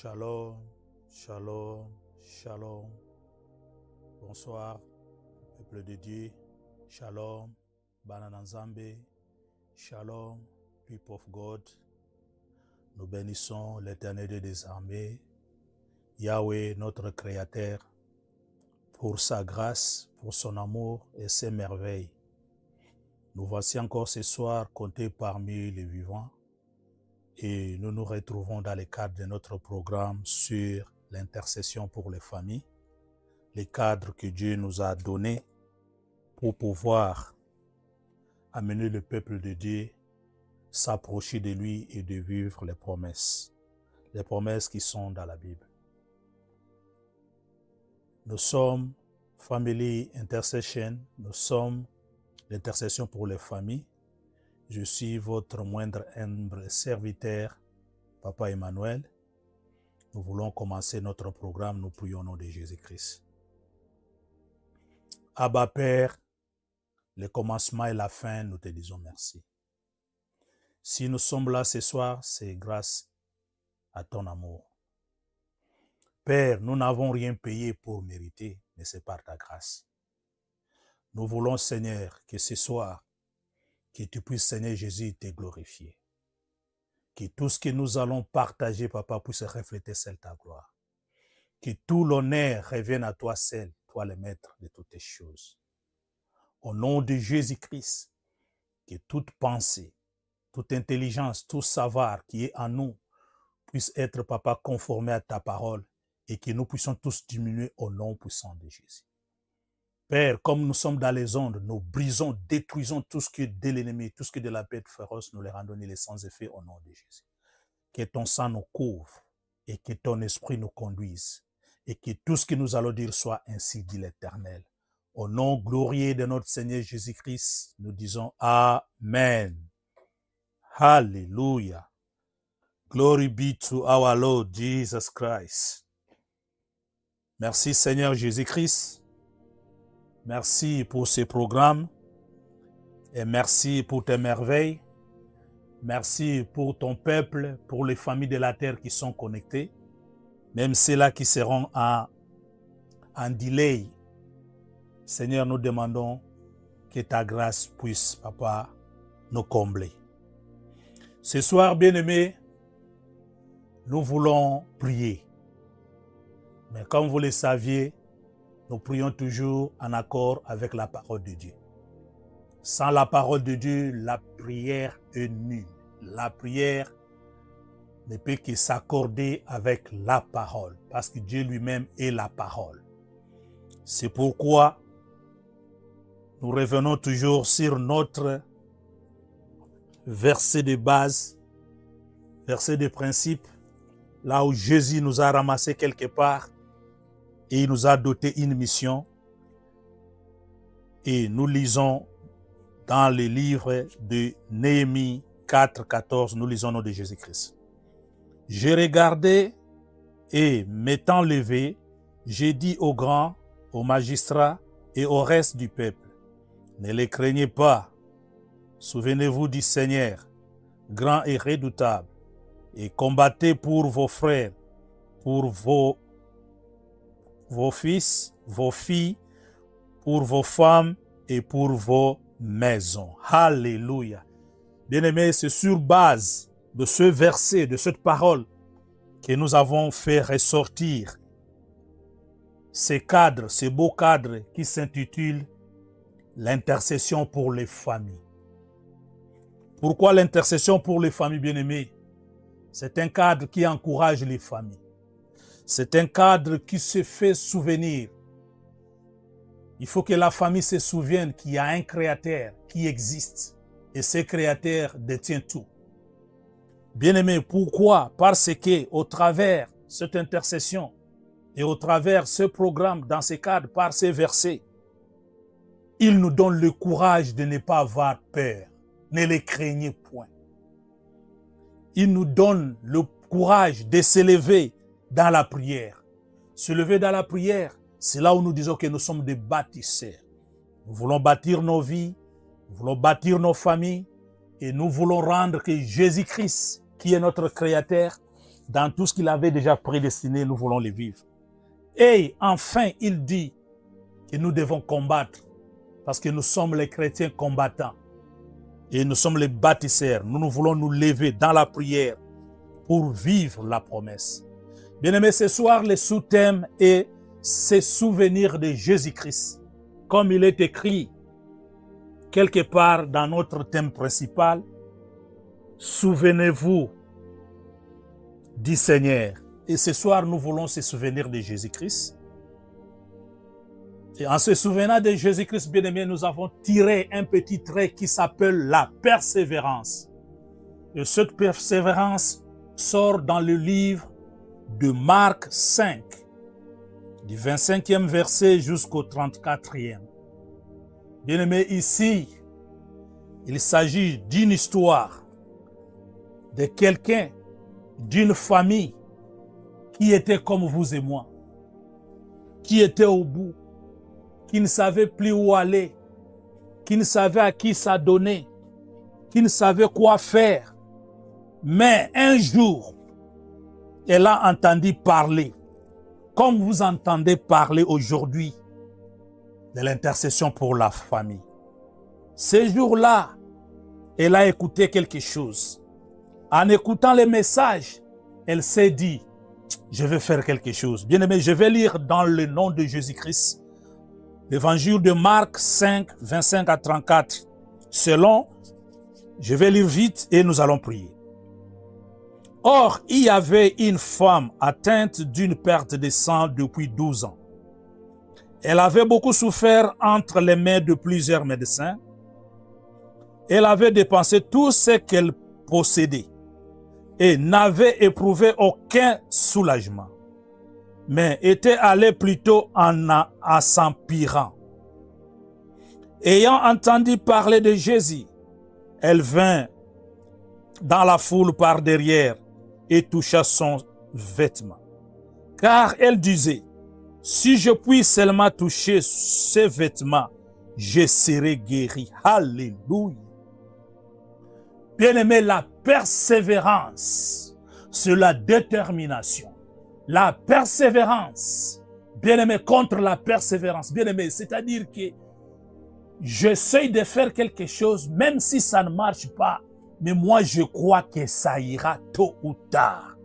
Shalom, shalom, shalom. Bonsoir, peuple de Dieu. Shalom, Banananzambe. Shalom, people of God. Nous bénissons l'Éternel des armées, Yahweh, notre Créateur, pour sa grâce, pour son amour et ses merveilles. Nous voici encore ce soir comptés parmi les vivants et nous nous retrouvons dans le cadre de notre programme sur l'intercession pour les familles, les cadres que Dieu nous a donnés pour pouvoir amener le peuple de Dieu s'approcher de lui et de vivre les promesses qui sont dans la Bible. Nous sommes Family Intercession, nous sommes l'intercession pour les familles. Je suis votre moindre humble serviteur, Papa Emmanuel. Nous voulons commencer notre programme, nous prions au nom de Jésus-Christ. Abba Père, le commencement et la fin, nous te disons merci. Si nous sommes là ce soir, c'est grâce à ton amour. Père, nous n'avons rien payé pour mériter, mais c'est par ta grâce. Nous voulons, Seigneur, que ce soir, que tu puisses, Seigneur Jésus, te glorifier. Que tout ce que nous allons partager, Papa, puisse refléter seule ta gloire. Que tout l'honneur revienne à toi seul, toi le maître de toutes les choses. Au nom de Jésus-Christ, que toute pensée, toute intelligence, tout savoir qui est en nous puisse être, Papa, conformé à ta parole et que nous puissions tous diminuer au nom puissant de Jésus. Père, comme nous sommes dans les ondes, nous brisons, détruisons tout ce qui est de l'ennemi, tout ce qui est de la bête féroce, nous les rendons les sans effet au nom de Jésus. Que ton sang nous couvre et que ton esprit nous conduise et que tout ce que nous allons dire soit ainsi dit l'Éternel. Au nom glorieux de notre Seigneur Jésus-Christ, nous disons Amen. Hallelujah. Glory be to our Lord Jesus Christ. Merci Seigneur Jésus-Christ. Merci pour ce programme et merci pour tes merveilles. Merci pour ton peuple, pour les familles de la terre qui sont connectées, même ceux-là qui seront en delay. Seigneur, nous demandons que ta grâce puisse, Papa, nous combler. Ce soir, bien-aimés, nous voulons prier. Mais comme vous le saviez, nous prions toujours en accord avec la parole de Dieu. Sans la parole de Dieu, la prière est nulle. La prière ne peut que s'accorder avec la parole, parce que Dieu lui-même est la parole. C'est pourquoi nous revenons toujours sur notre verset de base, verset de principe, là où Jésus nous a ramassé quelque part et il nous a doté une mission. Et nous lisons dans le livre de Néhémie 4:14, nous lisons au nom de Jésus-Christ. J'ai regardé et m'étant levé, j'ai dit aux grands, aux magistrats et au reste du peuple, ne les craignez pas, souvenez-vous du Seigneur, grand et redoutable, et combattez pour vos frères, pour vos fils, vos filles, pour vos femmes et pour vos maisons. Alléluia. Bien-aimés, c'est sur base de ce verset, de cette parole, que nous avons fait ressortir ces cadres, ces beaux cadres qui s'intitulent l'intercession pour les familles. Pourquoi l'intercession pour les familles, bien-aimés? C'est un cadre qui encourage les familles. C'est un cadre qui se fait souvenir. Il faut que la famille se souvienne qu'il y a un créateur qui existe et ce créateur détient tout. Bien-aimés, pourquoi? Parce que au travers de cette intercession et au travers de ce programme, dans ce cadre, par ces versets, il nous donne le courage de ne pas avoir peur. Ne les craignez point. Il nous donne le courage de s'élever dans la prière. Se lever dans la prière, c'est là où nous disons que nous sommes des bâtisseurs. Nous voulons bâtir nos vies, nous voulons bâtir nos familles et nous voulons rendre que Jésus-Christ, qui est notre Créateur, dans tout ce qu'il avait déjà prédestiné, nous voulons les vivre. Et enfin, il dit que nous devons combattre parce que nous sommes les chrétiens combattants et nous sommes les bâtisseurs. Nous voulons nous lever dans la prière pour vivre la promesse. Bien-aimés, ce soir, le sous-thème est « Se souvenir de Jésus-Christ ». Comme il est écrit quelque part dans notre thème principal, « Souvenez-vous du Seigneur ». Et ce soir, nous voulons se souvenir de Jésus-Christ. Et en se souvenant de Jésus-Christ, bien-aimés, nous avons tiré un petit trait qui s'appelle la persévérance. Et cette persévérance sort dans le livre de Marc 5, du 25e verset jusqu'au 34e. Bien-aimés, ici, il s'agit d'une histoire de quelqu'un, d'une famille qui était comme vous et moi, qui était au bout, qui ne savait plus où aller, qui ne savait à qui s'adonner, qui ne savait quoi faire. Mais un jour, elle a entendu parler, comme vous entendez parler aujourd'hui, de l'intercession pour la famille. Ce jour-là, elle a écouté quelque chose. En écoutant les messages, elle s'est dit, je vais faire quelque chose. Bien-aimé, je vais lire dans le nom de Jésus-Christ l'évangile de Marc 5, 25 à 34. Je vais lire vite et nous allons prier. Or, il y avait une femme atteinte d'une perte de sang depuis 12 ans. Elle avait beaucoup souffert entre les mains de plusieurs médecins. Elle avait dépensé tout ce qu'elle possédait et n'avait éprouvé aucun soulagement, mais était allée plutôt en s'empirant. Ayant entendu parler de Jésus, elle vint dans la foule par derrière et toucha son vêtement. Car elle disait, si je puis seulement toucher ses vêtements, je serai guéri. Alléluia. Bien-aimé, la persévérance, c'est la détermination. La persévérance, bien-aimé, contre la persévérance. Bien-aimé, c'est-à-dire que j'essaie de faire quelque chose, même si ça ne marche pas, mais moi je crois que ça ira tôt ou tard.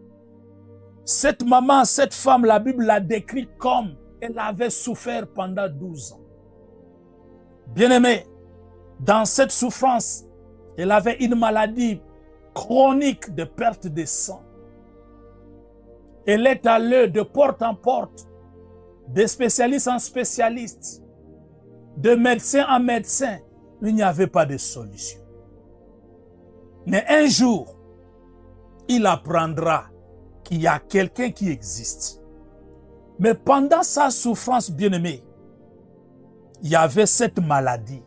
Cette maman, cette femme, la Bible l'a décrit comme elle avait souffert pendant 12 ans. Bien-aimé, dans cette souffrance, elle avait une maladie chronique de perte de sang. Elle est allée de porte en porte, de spécialiste en spécialiste, de médecin en médecin. Il n'y avait pas de solution. Mais un jour, il apprendra qu'il y a quelqu'un qui existe. Mais pendant sa souffrance, bien-aimée, il y avait cette maladie.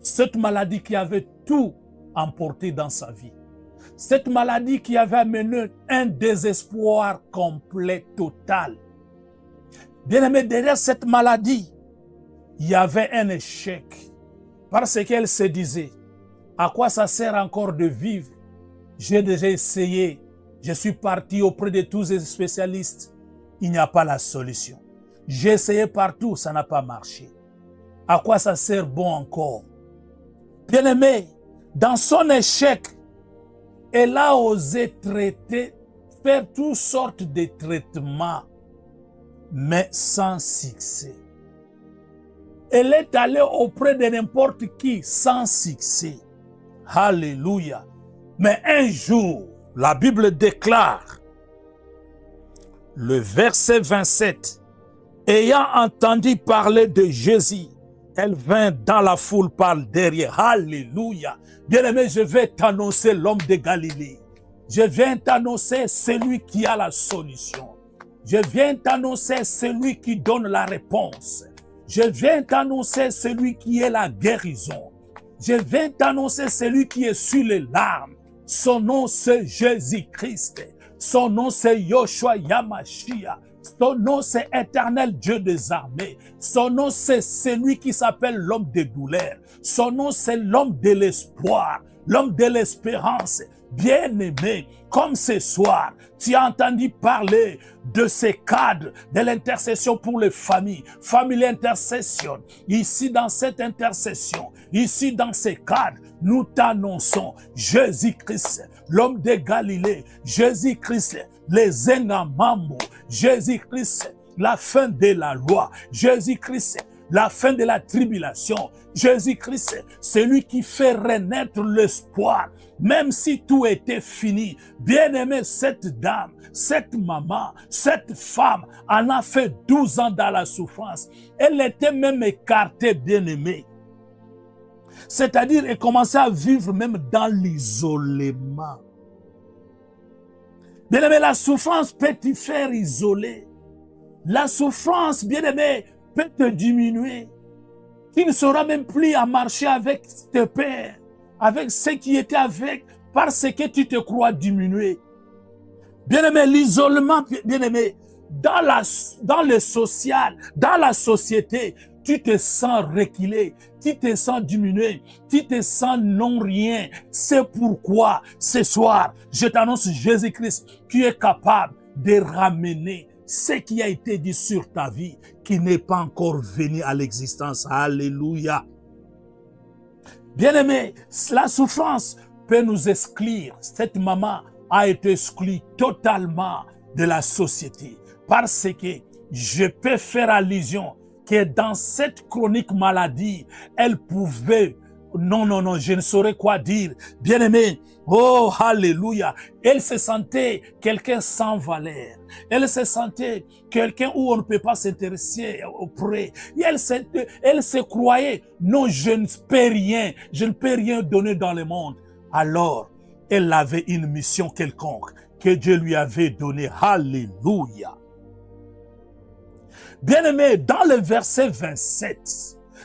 Cette maladie qui avait tout emporté dans sa vie. Cette maladie qui avait amené un désespoir complet, total. Bien-aimé, derrière cette maladie, il y avait un échec. Parce qu'elle se disait, à quoi ça sert encore de vivre? J'ai déjà essayé. Je suis parti auprès de tous les spécialistes. Il n'y a pas la solution. J'ai essayé partout, ça n'a pas marché. À quoi ça sert bon encore? Bien-aimé, dans son échec, elle a osé faire toutes sortes de traitements, mais sans succès. Elle est allée auprès de n'importe qui sans succès. Alléluia. Mais un jour, la Bible déclare, le verset 27, ayant entendu parler de Jésus, elle vint dans la foule par derrière. Alléluia. Bien-aimé, je vais t'annoncer l'homme de Galilée. Je viens t'annoncer celui qui a la solution. Je viens t'annoncer celui qui donne la réponse. Je viens t'annoncer celui qui est la guérison. Je viens t'annoncer celui qui est sur les larmes. Son nom c'est Jésus-Christ. Son nom c'est Yoshua Yamashia. Son nom c'est Éternel Dieu des armées. Son nom c'est celui qui s'appelle l'homme des douleurs. Son nom c'est l'homme de l'espoir, l'homme de l'espérance. Bien-aimé, comme ce soir, tu as entendu parler de ces cadres de l'intercession pour les familles, Family Intercession. Ici, dans cette intercession, ici, dans ces cadres, nous t'annonçons Jésus-Christ, l'homme de Galilée, Jésus-Christ, les Engamambo, Jésus-Christ, la fin de la loi, Jésus-Christ, la fin de la tribulation, Jésus-Christ, celui qui fait renaître l'espoir, même si tout était fini. Bien-aimé, cette dame, cette maman, cette femme en a fait 12 ans dans la souffrance. Elle était même écartée, bien-aimée. C'est-à-dire, elle commençait à vivre même dans l'isolement. Bien-aimé, la souffrance peut te faire isoler. La souffrance, bien-aimé, peut te diminuer. Tu ne sauras même plus à marcher avec tes pères, avec ceux qui étaient avec, parce que tu te crois diminué. Bien-aimé, l'isolement, bien-aimé, dans le social, dans la société, tu te sens reculé, tu te sens diminué, tu te sens non-rien. C'est pourquoi, ce soir, je t'annonce Jésus-Christ qui est capable de ramener ce qui a été dit sur ta vie, qui n'est pas encore venu à l'existence. Alléluia. Bien-aimé, la souffrance peut nous exclure. Cette maman a été exclue totalement de la société. Parce que je peux faire allusion que dans cette chronique maladie, elle pouvait... Non, je ne saurais quoi dire. Bien-aimé, oh, alléluia. Elle se sentait quelqu'un sans valeur. Elle se sentait quelqu'un où on ne peut pas s'intéresser auprès. Et elle se croyait, non, je ne peux rien. Je ne peux rien donner dans le monde. Alors, elle avait une mission quelconque que Dieu lui avait donnée. Alléluia. Bien-aimé, dans le verset 27,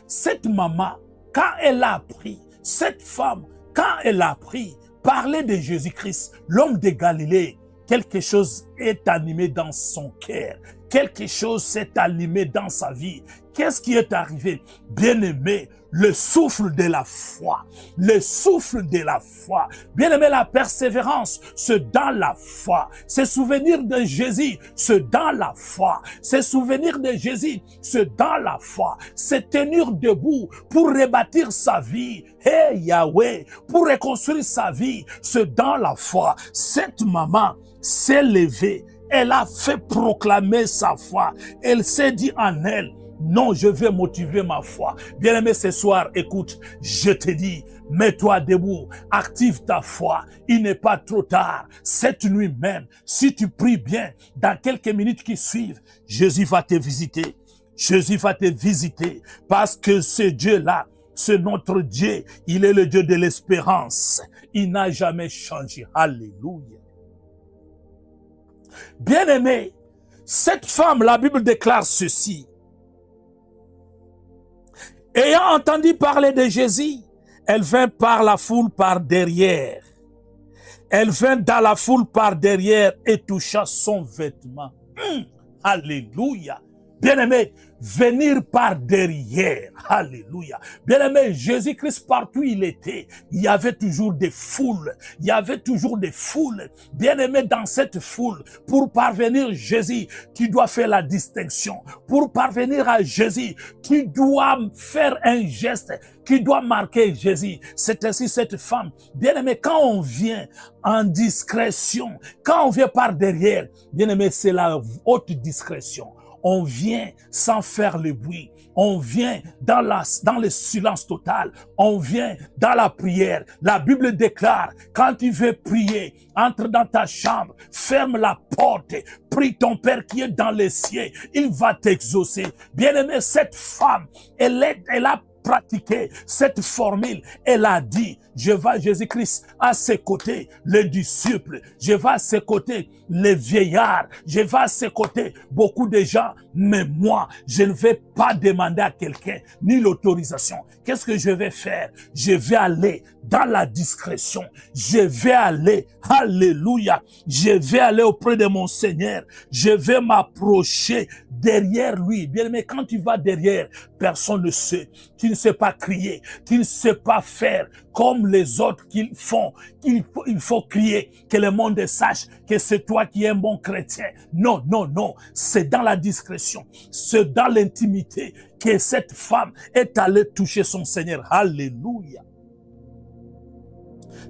cette maman, quand elle a appris, cette femme, quand elle a appris parler de Jésus-Christ, l'homme de Galilée, quelque chose est animé dans son cœur. Quelque chose s'est animé dans sa vie. Qu'est-ce qui est arrivé? Bien-aimé, le souffle de la foi. Le souffle de la foi. Bien-aimé, la persévérance, c'est dans la foi. Se souvenir de Jésus, c'est dans la foi. Se souvenir de Jésus, c'est dans la foi. Se tenir debout pour rebâtir sa vie. Hey Yahweh, pour reconstruire sa vie, c'est dans la foi. Cette maman s'est levée. Elle a fait proclamer sa foi. Elle s'est dit en elle, non, je vais motiver ma foi. Bien-aimé, ce soir, écoute, je te dis, mets-toi debout, active ta foi. Il n'est pas trop tard. Cette nuit même, si tu pries bien, dans quelques minutes qui suivent, Jésus va te visiter. Jésus va te visiter parce que ce Dieu-là, c'est notre Dieu. Il est le Dieu de l'espérance. Il n'a jamais changé. Alléluia. Bien-aimé, cette femme, la Bible déclare ceci. Ayant entendu parler de Jésus, elle vint par la foule par derrière. Elle vint dans la foule par derrière et toucha son vêtement. Alléluia. Bien-aimé, venir par derrière. Alléluia. Bien-aimé, Jésus-Christ, partout où il était, il y avait toujours des foules. Il y avait toujours des foules. Bien-aimé, dans cette foule, pour parvenir à Jésus, tu dois faire la distinction. Pour parvenir à Jésus, tu dois faire un geste qui doit marquer Jésus. C'est ainsi cette femme. Bien-aimé, quand on vient en discrétion, quand on vient par derrière, bien-aimé, c'est la haute discrétion. On vient sans faire le bruit. On vient dans le silence total. On vient dans la prière. La Bible déclare, quand tu veux prier, entre dans ta chambre, ferme la porte, prie ton Père qui est dans les cieux. Il va t'exaucer. Bien-aimé, cette femme, elle a pratiqué cette formule. Elle a dit, je vais à Jésus-Christ, à ses côtés, les disciples. Je vais à ses côtés, les vieillards. Je vais à ses côtés, beaucoup de gens. Mais moi, je ne vais pas demander à quelqu'un, ni l'autorisation. Qu'est-ce que je vais faire? Je vais aller dans la discrétion. Je vais aller, alléluia, je vais aller auprès de mon Seigneur. Je vais m'approcher derrière lui. Bien aimé, quand tu vas derrière, personne ne sait. Tu ne sais pas crier, tu ne sais pas faire comme les autres qu'ils font. Il faut crier, que le monde sache que c'est toi qui es un bon chrétien. Non, non, non. C'est dans la discrétion, c'est dans l'intimité que cette femme est allée toucher son Seigneur. Alléluia.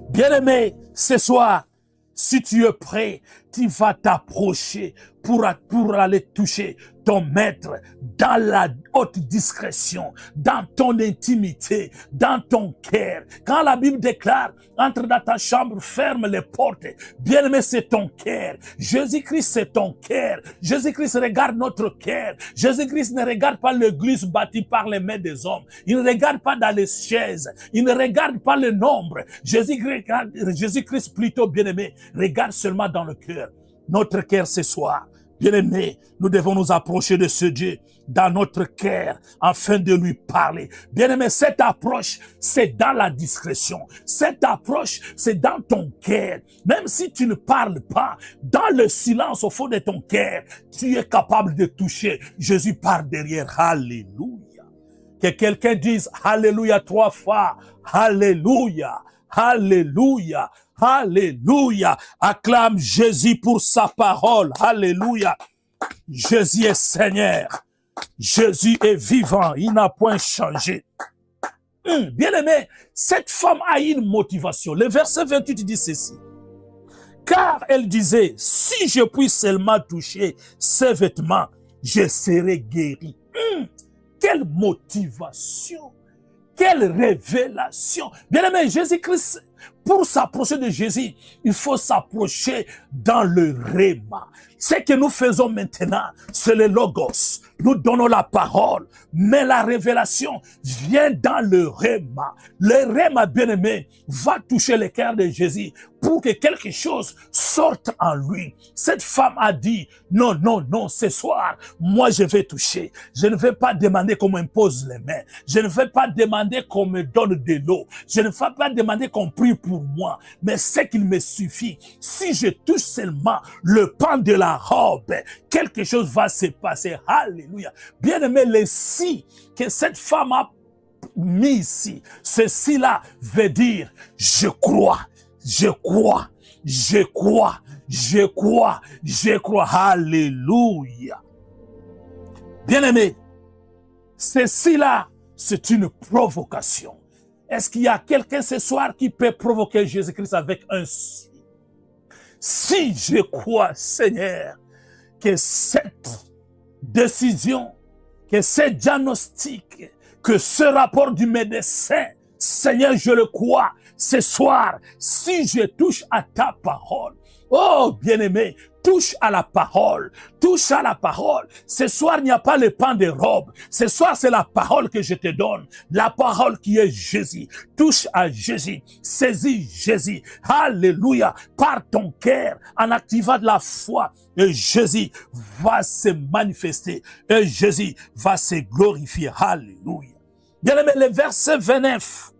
Bien-aimé, ce soir, si tu es prêt, tu vas t'approcher pour aller toucher ton maître dans la haute discrétion, dans ton intimité, dans ton cœur. Quand la Bible déclare, entre dans ta chambre, ferme les portes. Bien-aimé, c'est ton cœur. Jésus-Christ, c'est ton cœur. Jésus-Christ regarde notre cœur. Jésus-Christ ne regarde pas l'église bâtie par les mains des hommes. Il ne regarde pas dans les chaises. Il ne regarde pas le nombre. Jésus-Christ plutôt, bien-aimé, regarde seulement dans le cœur. Notre cœur ce soir, bien-aimé, nous devons nous approcher de ce Dieu dans notre cœur afin de lui parler. Bien-aimé, cette approche, c'est dans la discrétion. Cette approche, c'est dans ton cœur. Même si tu ne parles pas, dans le silence au fond de ton cœur, tu es capable de toucher Jésus par derrière. Alléluia. Que quelqu'un dise Alléluia 3 fois. Alléluia. Alléluia. Alléluia. Acclame Jésus pour sa parole. Alléluia. Jésus est Seigneur. Jésus est vivant. Il n'a point changé. Bien-aimé, cette femme a une motivation. Le verset 28 dit ceci. Car elle disait, si je puis seulement toucher ses vêtements, je serai guéri. Quelle motivation. Quelle révélation. Bien-aimé, Jésus-Christ, pour s'approcher de Jésus, il faut s'approcher dans le réma. Ce que nous faisons maintenant, c'est le logos. Nous donnons la parole, mais la révélation vient dans le réma. Le réma, bien-aimé, va toucher le cœur de Jésus pour que quelque chose sorte en lui. Cette femme a dit, non, non, non, ce soir, moi je vais toucher. Je ne vais pas demander qu'on m'impose les mains. Je ne vais pas demander qu'on me donne de l'eau. Je ne vais pas demander qu'on prie pour moi. Mais ce qu'il me suffit, si je touche seulement le pan de la robe, quelque chose va se passer. Alléluia. Bien-aimé, le si que cette femme a mis ici, ceci-là veut dire, je crois, je crois, je crois, je crois, je crois. Alléluia. Bien-aimé, ceci-là, c'est une provocation. Est-ce qu'il y a quelqu'un ce soir qui peut provoquer Jésus-Christ avec un si? Si je crois, Seigneur, que cette décision, que ce diagnostic, que ce rapport du médecin, Seigneur, je le crois, ce soir, si je touche à ta parole, oh bien-aimé, touche à la parole, touche à la parole. Ce soir, il n'y a pas le pan de robe. Ce soir, c'est la parole que je te donne. La parole qui est Jésus. Touche à Jésus. Saisis Jésus. Alléluia. Par ton cœur, en activant de la foi. Et Jésus va se manifester. Et Jésus va se glorifier. Alléluia. Bien aimé, le verset 29.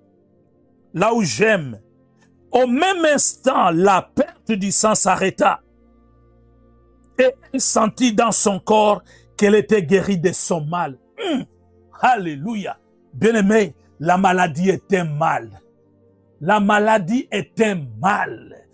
Là où j'aime. Au même instant, la perte du sang s'arrêta. Et elle sentit dans son corps qu'elle était guérie de son mal. Alléluia. Bien-aimé, la maladie est un mal. La maladie est un mal.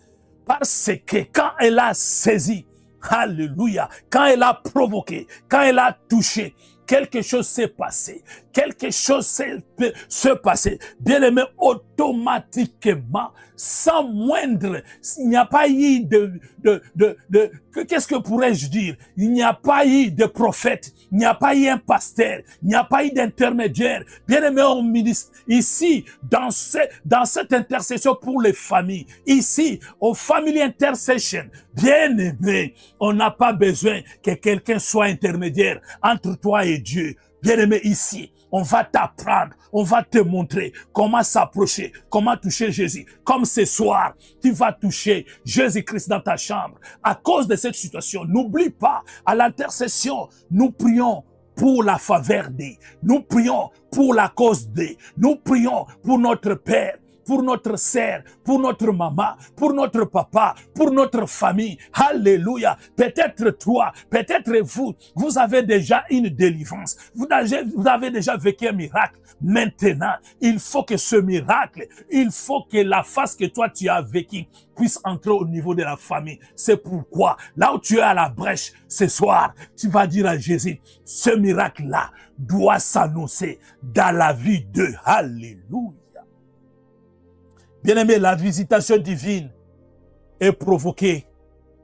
Parce que quand elle a saisi, alléluia, quand elle a provoqué, quand elle a touché, quelque chose s'est passé. Quelque chose s'est passé. Bien-aimé, automatiquement, sans moindre, il n'y a pas eu qu'est-ce que pourrais-je dire? Il n'y a pas eu de prophète, il n'y a pas eu un pasteur, il n'y a pas eu d'intermédiaire. Bien-aimé, au ministre, ici, dans cette intercession pour les familles, ici, au Family Intercession, bien-aimé, on n'a pas besoin que quelqu'un soit intermédiaire entre toi et Dieu. Bien-aimé, ici, on va t'apprendre, on va te montrer comment s'approcher, comment toucher Jésus. Comme ce soir, tu vas toucher Jésus-Christ dans ta chambre. À cause de cette situation, n'oublie pas, à l'intercession, nous prions pour la faveur des, nous prions pour la cause des, nous prions pour notre Père. pour notre sœur, pour notre maman, pour notre papa, pour notre famille. Alléluia. Peut-être toi, peut-être vous, vous avez déjà une délivrance. Vous avez déjà vécu un miracle. Maintenant, il faut que ce miracle, il faut que la face que toi tu as vécue puisse entrer au niveau de la famille. C'est pourquoi, là où tu es à la brèche ce soir, tu vas dire à Jésus, ce miracle-là doit s'annoncer dans la vie de Alléluia. Bien-aimé, la visitation divine est provoquée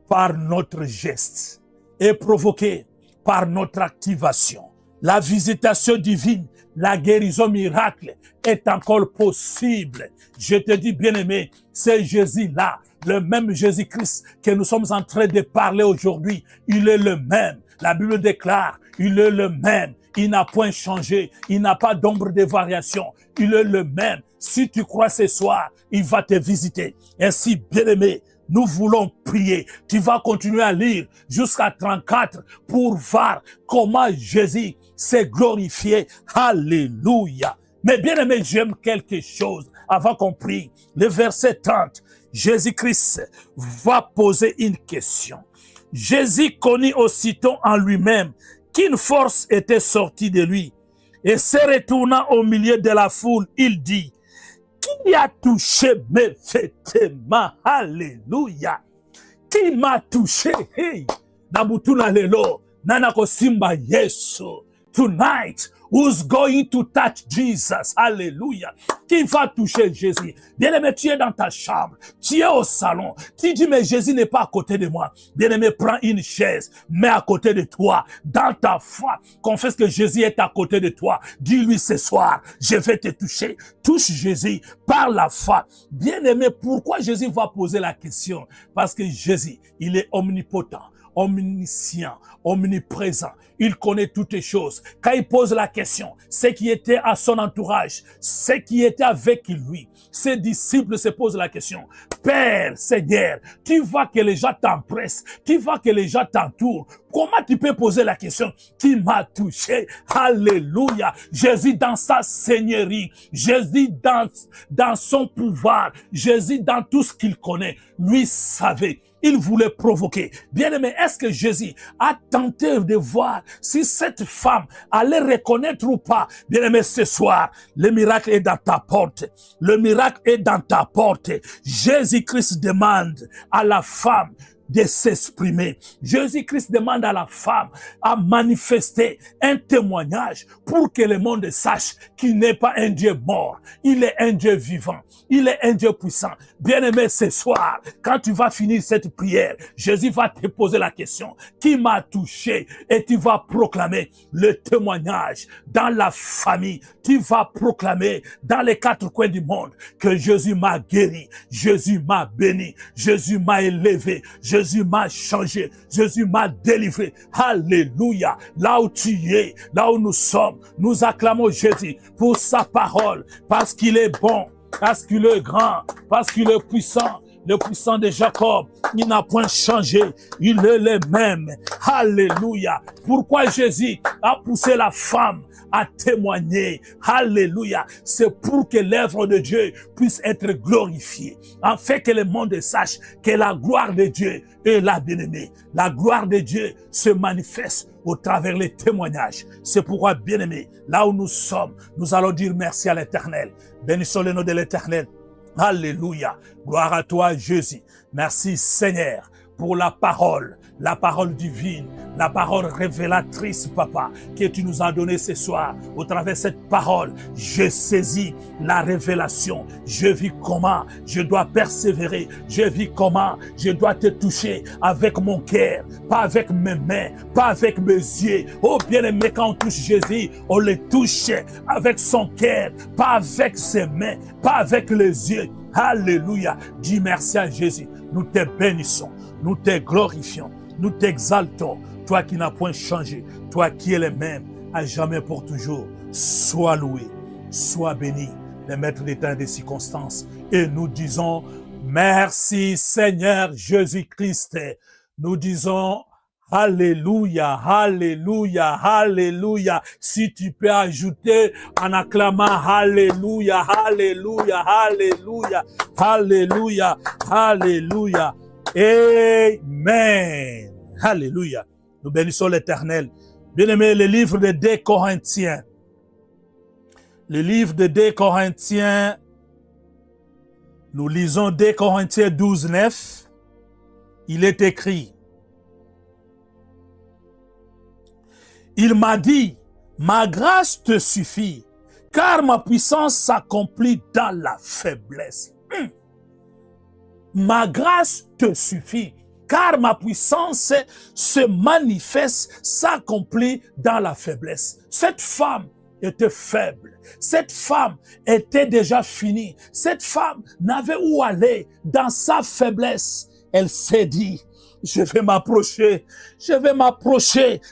par notre geste, est provoquée par notre activation. La visitation divine, la guérison miracle est encore possible. Je te dis, bien-aimé, c'est Jésus-là, le même Jésus-Christ que nous sommes en train de parler aujourd'hui. Il est le même. La Bible déclare, il est le même. Il n'a point changé. Il n'a pas d'ombre de variation. Il est le même. Si tu crois ce soir, il va te visiter. Ainsi, bien-aimé, nous voulons prier. Tu vas continuer à lire jusqu'à 34 pour voir comment Jésus s'est glorifié. Alléluia. Mais bien aimé, j'aime quelque chose avant qu'on prie. Le verset 30, Jésus-Christ va poser une question. Jésus connut aussitôt en lui-même qu'une force était sortie de lui. Et se retournant au milieu de la foule, il dit, qui a touché mes vêtements? Alléluia. Qui m'a touché? Hey, Nabutuna lelo, nanako simba Yesu. Tonight, who's going to touch Jesus? Alléluia. Qui va toucher Jésus? Bien-aimé, tu es dans ta chambre, tu es au salon. Tu dis, mais Jésus n'est pas à côté de moi. Bien-aimé, prends une chaise, mets à côté de toi. Dans ta foi, confesse que Jésus est à côté de toi. Dis-lui ce soir, je vais te toucher. Touche Jésus par la foi. Bien-aimé, pourquoi Jésus va poser la question? Parce que Jésus, il est omnipotent, omniscient, omniprésent. Il connaît toutes les choses. Quand il pose la question, ceux qui étaient à son entourage, ceux qui étaient avec lui, ses disciples se posent la question. Père, Seigneur, tu vois que les gens t'empressent, tu vois que les gens t'entourent. Comment tu peux poser la question? Qui m'a touché? Alléluia. Jésus dans sa seigneurie, Jésus dans son pouvoir, Jésus dans tout ce qu'il connaît, lui savait. Il voulait provoquer. Bien-aimé, est-ce que Jésus a tenté de voir si cette femme allait reconnaître ou pas? Bien-aimé, ce soir, le miracle est dans ta porte. Le miracle est dans ta porte. Jésus-Christ demande à la femme de s'exprimer. Jésus-Christ demande à la femme à manifester un témoignage pour que le monde sache qu'il n'est pas un Dieu mort. Il est un Dieu vivant. Il est un Dieu puissant. Bien-aimé, ce soir, quand tu vas finir cette prière, Jésus va te poser la question, qui m'a touché? Et tu vas proclamer le témoignage dans la famille. Tu vas proclamer dans les quatre coins du monde que Jésus m'a guéri, Jésus m'a béni, Jésus m'a élevé, Jésus m'a changé, Jésus m'a délivré. Alléluia. Là où tu es, là où nous sommes, nous acclamons Jésus pour sa parole, parce qu'il est bon, parce qu'il est grand, parce qu'il est puissant. Le puissant de Jacob, il n'a point changé, il est le même. Alléluia. Pourquoi Jésus a poussé la femme à témoigner? Alléluia. C'est pour que l'œuvre de Dieu puisse être glorifiée, afin que le monde sache que la gloire de Dieu est la bien-aimée. La gloire de Dieu se manifeste au travers les témoignages. C'est pourquoi, bien-aimé, là où nous sommes, nous allons dire merci à l'Éternel. Bénissons le nom de l'Éternel. Alléluia. Gloire à toi, Jésus. Merci, Seigneur, pour la parole divine, la parole révélatrice, Papa, que tu nous as donnée ce soir. Au travers de cette parole, je saisis la révélation. Je vis comment je dois persévérer. Je vis comment je dois te toucher avec mon cœur, pas avec mes mains, pas avec mes yeux. Oh bien-aimé, quand on touche Jésus, on le touche avec son cœur, pas avec ses mains, pas avec les yeux. Alléluia. Dis merci à Jésus. Nous te bénissons, nous te glorifions, nous t'exaltons. Toi qui n'as point changé, toi qui es le même, à jamais pour toujours. Sois loué, sois béni, le maître des temps et des circonstances. Et nous disons merci Seigneur Jésus-Christ. Nous disons Alléluia, alléluia, alléluia. Si tu peux ajouter en acclamant alléluia, alléluia, alléluia, alléluia, alléluia. Amen. Alléluia. Nous bénissons l'Éternel. Bien-aimés, le livre de 2 Corinthiens. Le livre de 2 Corinthiens, nous lisons 2 Corinthiens 12, 9. Il est écrit: il m'a dit, ma grâce te suffit, car ma puissance s'accomplit dans la faiblesse. Ma grâce te suffit, car ma puissance se manifeste, s'accomplit dans la faiblesse. Cette femme était faible. Cette femme était déjà finie. Cette femme n'avait où aller dans sa faiblesse. Elle s'est dit, je vais m'approcher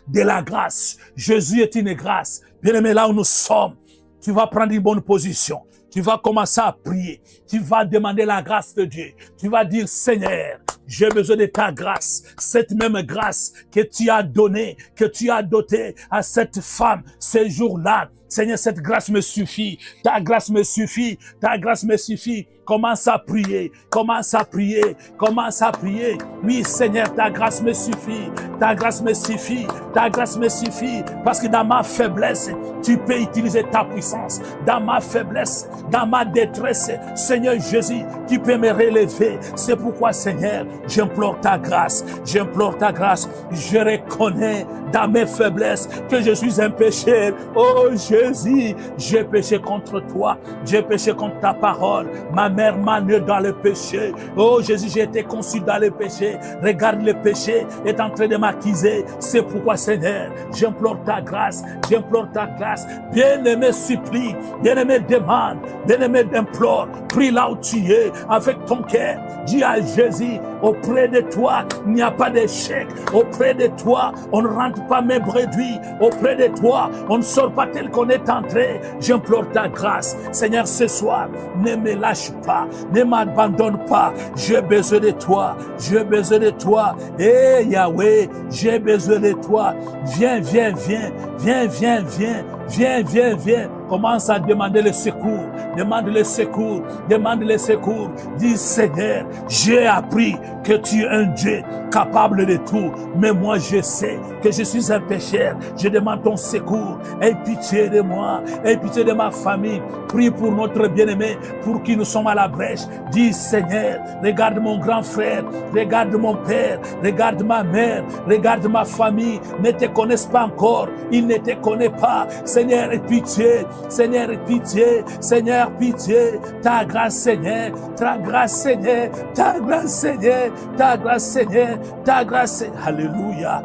de la grâce. Jésus est une grâce. Bien-aimé, là où nous sommes, tu vas prendre une bonne position. Tu vas commencer à prier. Tu vas demander la grâce de Dieu. Tu vas dire, Seigneur, j'ai besoin de ta grâce. Cette même grâce que tu as donnée, que tu as dotée à cette femme ce jour-là. Seigneur, cette grâce me suffit. Ta grâce me suffit. Ta grâce me suffit. Commence à prier. Commence à prier. Commence à prier. Oui, Seigneur, ta grâce me suffit. Ta grâce me suffit. Ta grâce me suffit. Parce que dans ma faiblesse, tu peux utiliser ta puissance. Dans ma faiblesse, dans ma détresse, Seigneur Jésus, tu peux me relever. C'est pourquoi, Seigneur, j'implore ta grâce. J'implore ta grâce. Je reconnais dans mes faiblesses que je suis un pécheur. Oh Jésus, j'ai péché contre toi. J'ai péché contre ta parole. Ma mère m'a né dans le péché. Oh Jésus, j'ai été conçu dans le péché. Regarde, le péché est en train de m'accuser. C'est pourquoi, Seigneur, j'implore ta grâce. J'implore ta grâce. Bien-aimé, supplie. Bien-aimé, demande. Bien-aimé, implore. Prie là où tu es avec ton cœur. Dis à Jésus, auprès de toi, il n'y a pas d'échec. Auprès de toi, on ne rentre pas mes brebis. Auprès de toi, on ne sort pas tel qu'on est entré. J'implore ta grâce. Seigneur, ce soir, ne me lâche pas. Ne m'abandonne pas. J'ai besoin de toi. J'ai besoin de toi. Eh Yahweh, j'ai besoin de toi. Viens, viens, viens. Viens, viens, viens. Viens, viens, viens. Commence à demander le secours. Demande le secours. Demande le secours. Dis, Seigneur, j'ai appris que tu es un Dieu capable de tout. Mais moi, je sais que je suis un pécheur. Je demande ton secours. Aie pitié de moi. Aie pitié de ma famille. Prie pour notre bien-aimé, pour qui nous sommes à la brèche. Dis, Seigneur, regarde mon grand frère. Regarde mon père. Regarde ma mère. Regarde ma famille. Ne te connaissent pas encore. Ils ne te connaissent pas. Seigneur, aie pitié. Seigneur, pitié, Seigneur, pitié, ta grâce, Seigneur, ta grâce, Seigneur, ta grâce, Seigneur, ta grâce, Seigneur, ta grâce, Alléluia.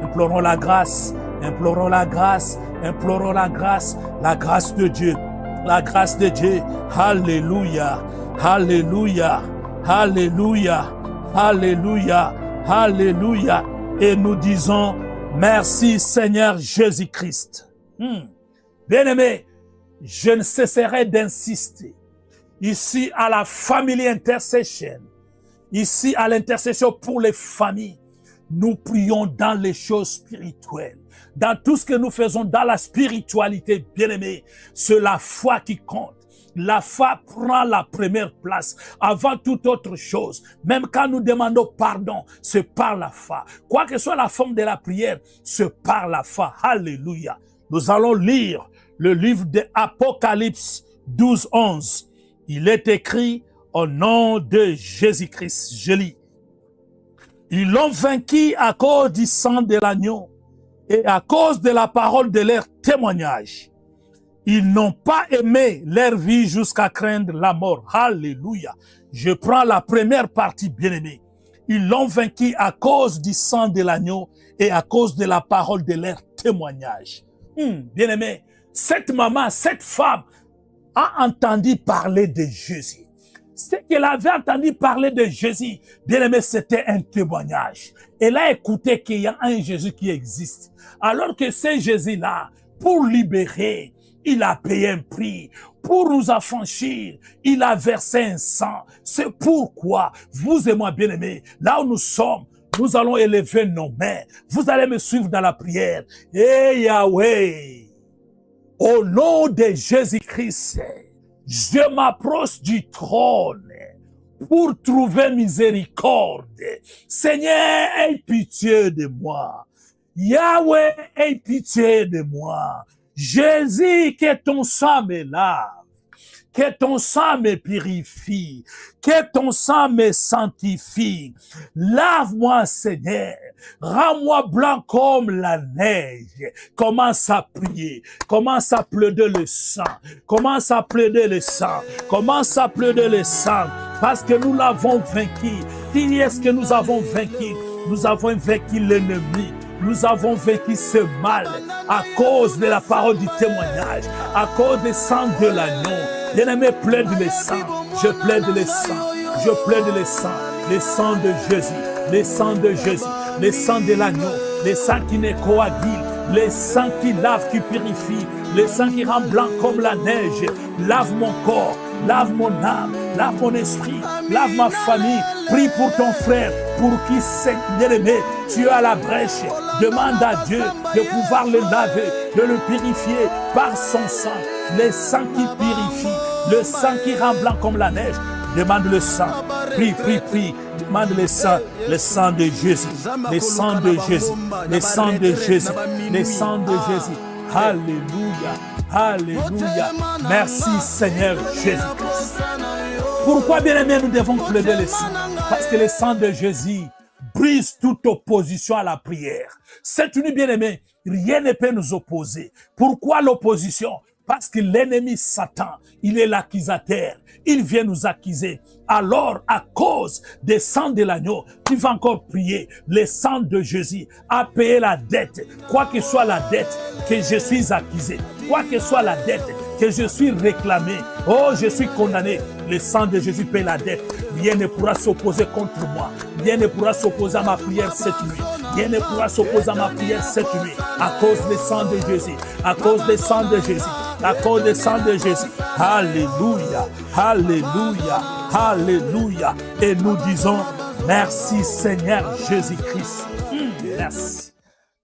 Implorons la grâce, implorons la grâce, implorons la grâce de Dieu, la grâce de Dieu, Alléluia, Alléluia, Alléluia, Alléluia, Alléluia. Et nous disons, merci Seigneur Jésus-Christ. Bien-aimé, je ne cesserai d'insister ici à la Family Intercession, ici à l'intercession pour les familles. Nous prions dans les choses spirituelles, dans tout ce que nous faisons dans la spiritualité, bien-aimé. C'est la foi qui compte. La foi prend la première place avant toute autre chose. Même quand nous demandons pardon, c'est par la foi. Quoi que soit la forme de la prière, c'est par la foi. Alléluia. Nous allons lire le livre de Apocalypse 12, 11. Il est écrit au nom de Jésus-Christ. Je lis. Ils l'ont vaincu à cause du sang de l'agneau et à cause de la parole de leur témoignage. Ils n'ont pas aimé leur vie jusqu'à craindre la mort. Alléluia. Je prends la première partie, bien-aimée. Ils l'ont vaincu à cause du sang de l'agneau et à cause de la parole de leur témoignage. Bien-aimé, cette maman, cette femme a entendu parler de Jésus. Ce qu'elle avait entendu parler de Jésus, bien-aimé, c'était un témoignage. Elle a écouté qu'il y a un Jésus qui existe. Alors que ce Jésus-là, pour libérer, il a payé un prix. Pour nous affranchir, il a versé un sang. C'est pourquoi, vous et moi, bien-aimés, là où nous sommes, Nous allons élever nos mains. Vous allez me suivre dans la prière. Et Yahweh, au nom de Jésus-Christ, je m'approche du trône pour trouver miséricorde. Seigneur, aie pitié de moi. Yahweh, aie pitié de moi. Jésus, que ton sang me lave. Que ton sang me purifie, que ton sang me sanctifie. Lave-moi, Seigneur. Rends-moi blanc comme la neige. Commence à prier. Commence à pleurer le sang. Commence à pleurer le sang. Commence à pleurer le sang. Parce que nous l'avons vaincu. Qui est-ce que nous avons vaincu? Nous avons vaincu l'ennemi. Nous avons vaincu ce mal à cause de la parole du témoignage, à cause du sang de l'agneau. Bien-aimé, plaide le sang. Je plaide le sang. Je plaide le sang de Jésus, le sang de Jésus, le sang de l'agneau, le sang qui ne coagule, le sang qui lave, qui purifie, le sang qui rend blanc comme la neige. Lave mon corps, lave mon âme, lave mon esprit, lave ma famille. Prie pour ton frère, pour qui c'est bien-aimé. Tu es à la brèche. Demande à Dieu de pouvoir le laver, de le purifier par son sang. Le sang qui purifie, le sang qui rend blanc comme la neige. Demande le sang. Prie, prie, prie. Demande le sang de Jésus, le sang de Jésus, le sang de Jésus, le sang de Jésus. Alléluia, alléluia. Merci Seigneur Jésus-Christ. Pourquoi, bien-aimés, nous devons plaider le sang? Parce que le sang de Jésus brise toute opposition à la prière. Cette nuit, bien-aimés, rien ne peut nous opposer. Pourquoi l'opposition? Parce que l'ennemi Satan, il est l'accusateur. Il vient nous accuser. Alors, à cause des sangs de l'agneau, tu vas encore prier. Le sang de Jésus a payé la dette. Quoi que soit la dette que je suis accusé, quoi que soit la dette que je suis réclamé, oh, je suis condamné. Le sang de Jésus paye la dette. Rien ne pourra s'opposer contre moi. Rien ne pourra s'opposer à ma prière cette nuit. Rien ne pourra s'opposer à ma prière cette nuit. À cause du sang de Jésus. À cause du sang de Jésus. À cause du sang de Jésus. Alléluia. Alléluia. Alléluia. Et nous disons merci Seigneur Jésus-Christ. Merci.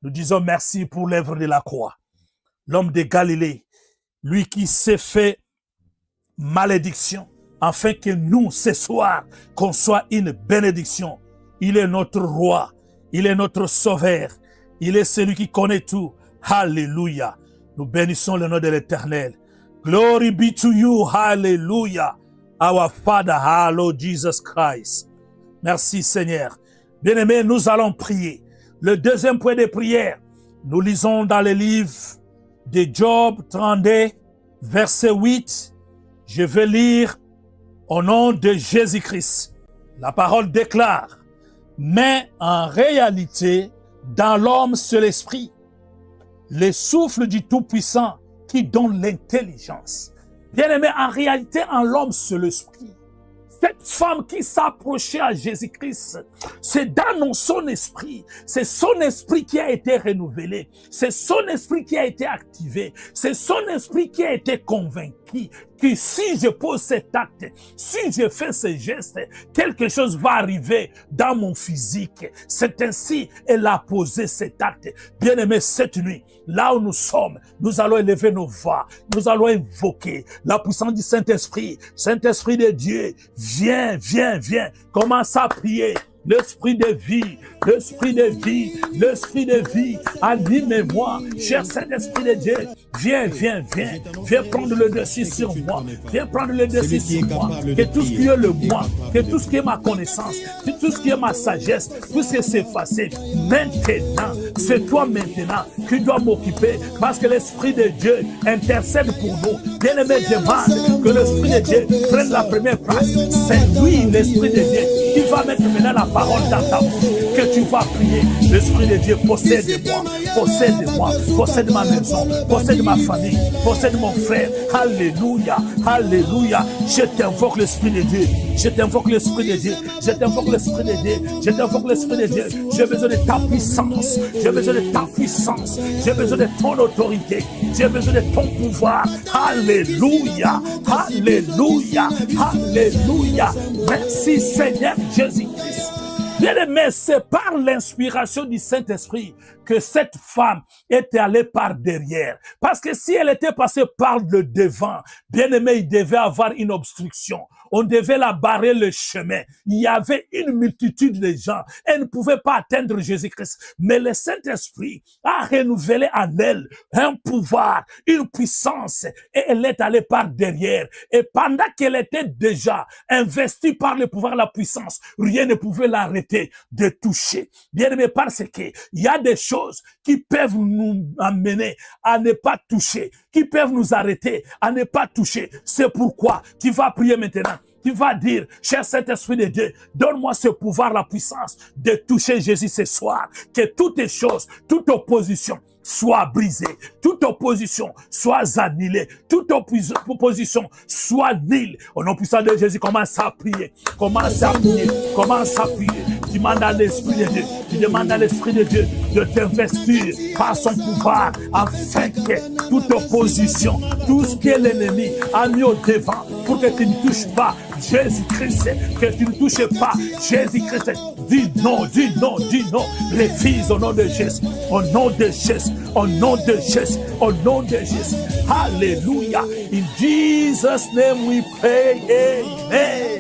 Nous disons merci pour l'œuvre de la croix. L'homme de Galilée, lui qui s'est fait malédiction, afin que nous, ce soir, qu'on soit une bénédiction. Il est notre roi, il est notre sauveur, il est celui qui connaît tout. Alléluia. Nous bénissons le nom de l'Éternel. Glory be to you. Hallelujah. Our Father, hello Jesus Christ. Merci Seigneur. Bien-aimés, nous allons prier. Le deuxième point de prière, nous lisons dans le livre de Job 32, verset 8. Je vais lire au nom de Jésus-Christ. La parole déclare, mais en réalité, dans l'homme c'est l'esprit, le souffle du Tout-Puissant qui donne l'intelligence. Bien-aimé, en réalité, en l'homme c'est l'esprit. Cette femme qui s'approchait à Jésus-Christ, c'est dans son esprit. C'est son esprit qui a été renouvelé. C'est son esprit qui a été activé. C'est son esprit qui a été convaincu que si je pose cet acte, si je fais ce geste, quelque chose va arriver dans mon physique. C'est ainsi qu'elle a posé cet acte. Bien-aimé, cette nuit, là où nous sommes, nous allons élever nos voix. Nous allons invoquer la puissance du Saint-Esprit. Saint-Esprit de Dieu, viens, viens, viens. Commence à prier. L'esprit de vie, l'esprit de vie, l'esprit de vie, anime-moi, cher Saint-Esprit de Dieu, viens, viens, viens, viens prendre le dessus sur moi, viens prendre le dessus sur moi, que tout ce qui est le moi, que tout ce qui est ma connaissance, que tout ce qui est ma sagesse, tout ce qui est effacé, maintenant, c'est toi maintenant qui dois m'occuper, parce que l'Esprit de Dieu intercède pour nous. Bien-aimé, demande que l'Esprit de Dieu prenne la première place. C'est lui, l'Esprit de Dieu, qui va mettre maintenant la parole dans ta bouche, que tu vas prier. L'Esprit de Dieu possède-moi, possède-moi, possède ma maison, possède ma famille, possède mon frère. Alléluia, alléluia. Je t'invoque l'Esprit de Dieu, je t'invoque l'Esprit de Dieu, je t'invoque l'Esprit de Dieu, je t'invoque l'Esprit de Dieu. J'ai besoin de ta puissance, j'ai besoin de ta puissance, j'ai besoin de ton autorité, j'ai besoin de ton pouvoir. Alléluia, alléluia, alléluia. Merci Seigneur Jésus-Christ. Bien-aimé, c'est par l'inspiration du Saint-Esprit que cette femme est allée par derrière. Parce que si elle était passée par le devant, bien-aimé, il devait avoir une obstruction. On devait la barrer le chemin. Il y avait une multitude de gens. Elle ne pouvait pas atteindre Jésus-Christ. Mais le Saint-Esprit a renouvelé en elle un pouvoir, une puissance. Et elle est allée par derrière. Et pendant qu'elle était déjà investie par le pouvoir, la puissance, rien ne pouvait l'arrêter de toucher. Bien aimé, parce que il y a des choses qui peuvent nous amener à ne pas toucher, qui peuvent nous arrêter à ne pas toucher. C'est pourquoi tu vas prier maintenant. Tu vas dire, cher Saint-Esprit de Dieu, donne-moi ce pouvoir, la puissance de toucher Jésus ce soir. Que toutes les choses, toute opposition soit brisée, toute opposition soit annulée, toute opposition soit nulle. Au nom puissant de Jésus, commence à prier, commence à prier, commence à prier. Tu demandes à l'Esprit de Dieu, tu demandes à l'Esprit de Dieu de t'investir par son pouvoir afin que toute opposition, tout ce que l'ennemi a mis au devant pour que tu ne touches pas Jésus-Christ, que tu ne touches pas Jésus-Christ. Dis non, dis non, dis non. Refuse au nom de Jésus, au nom de Jésus, au nom de Jésus, au nom de Jésus. Alléluia. In Jesus' name we pray. Amen.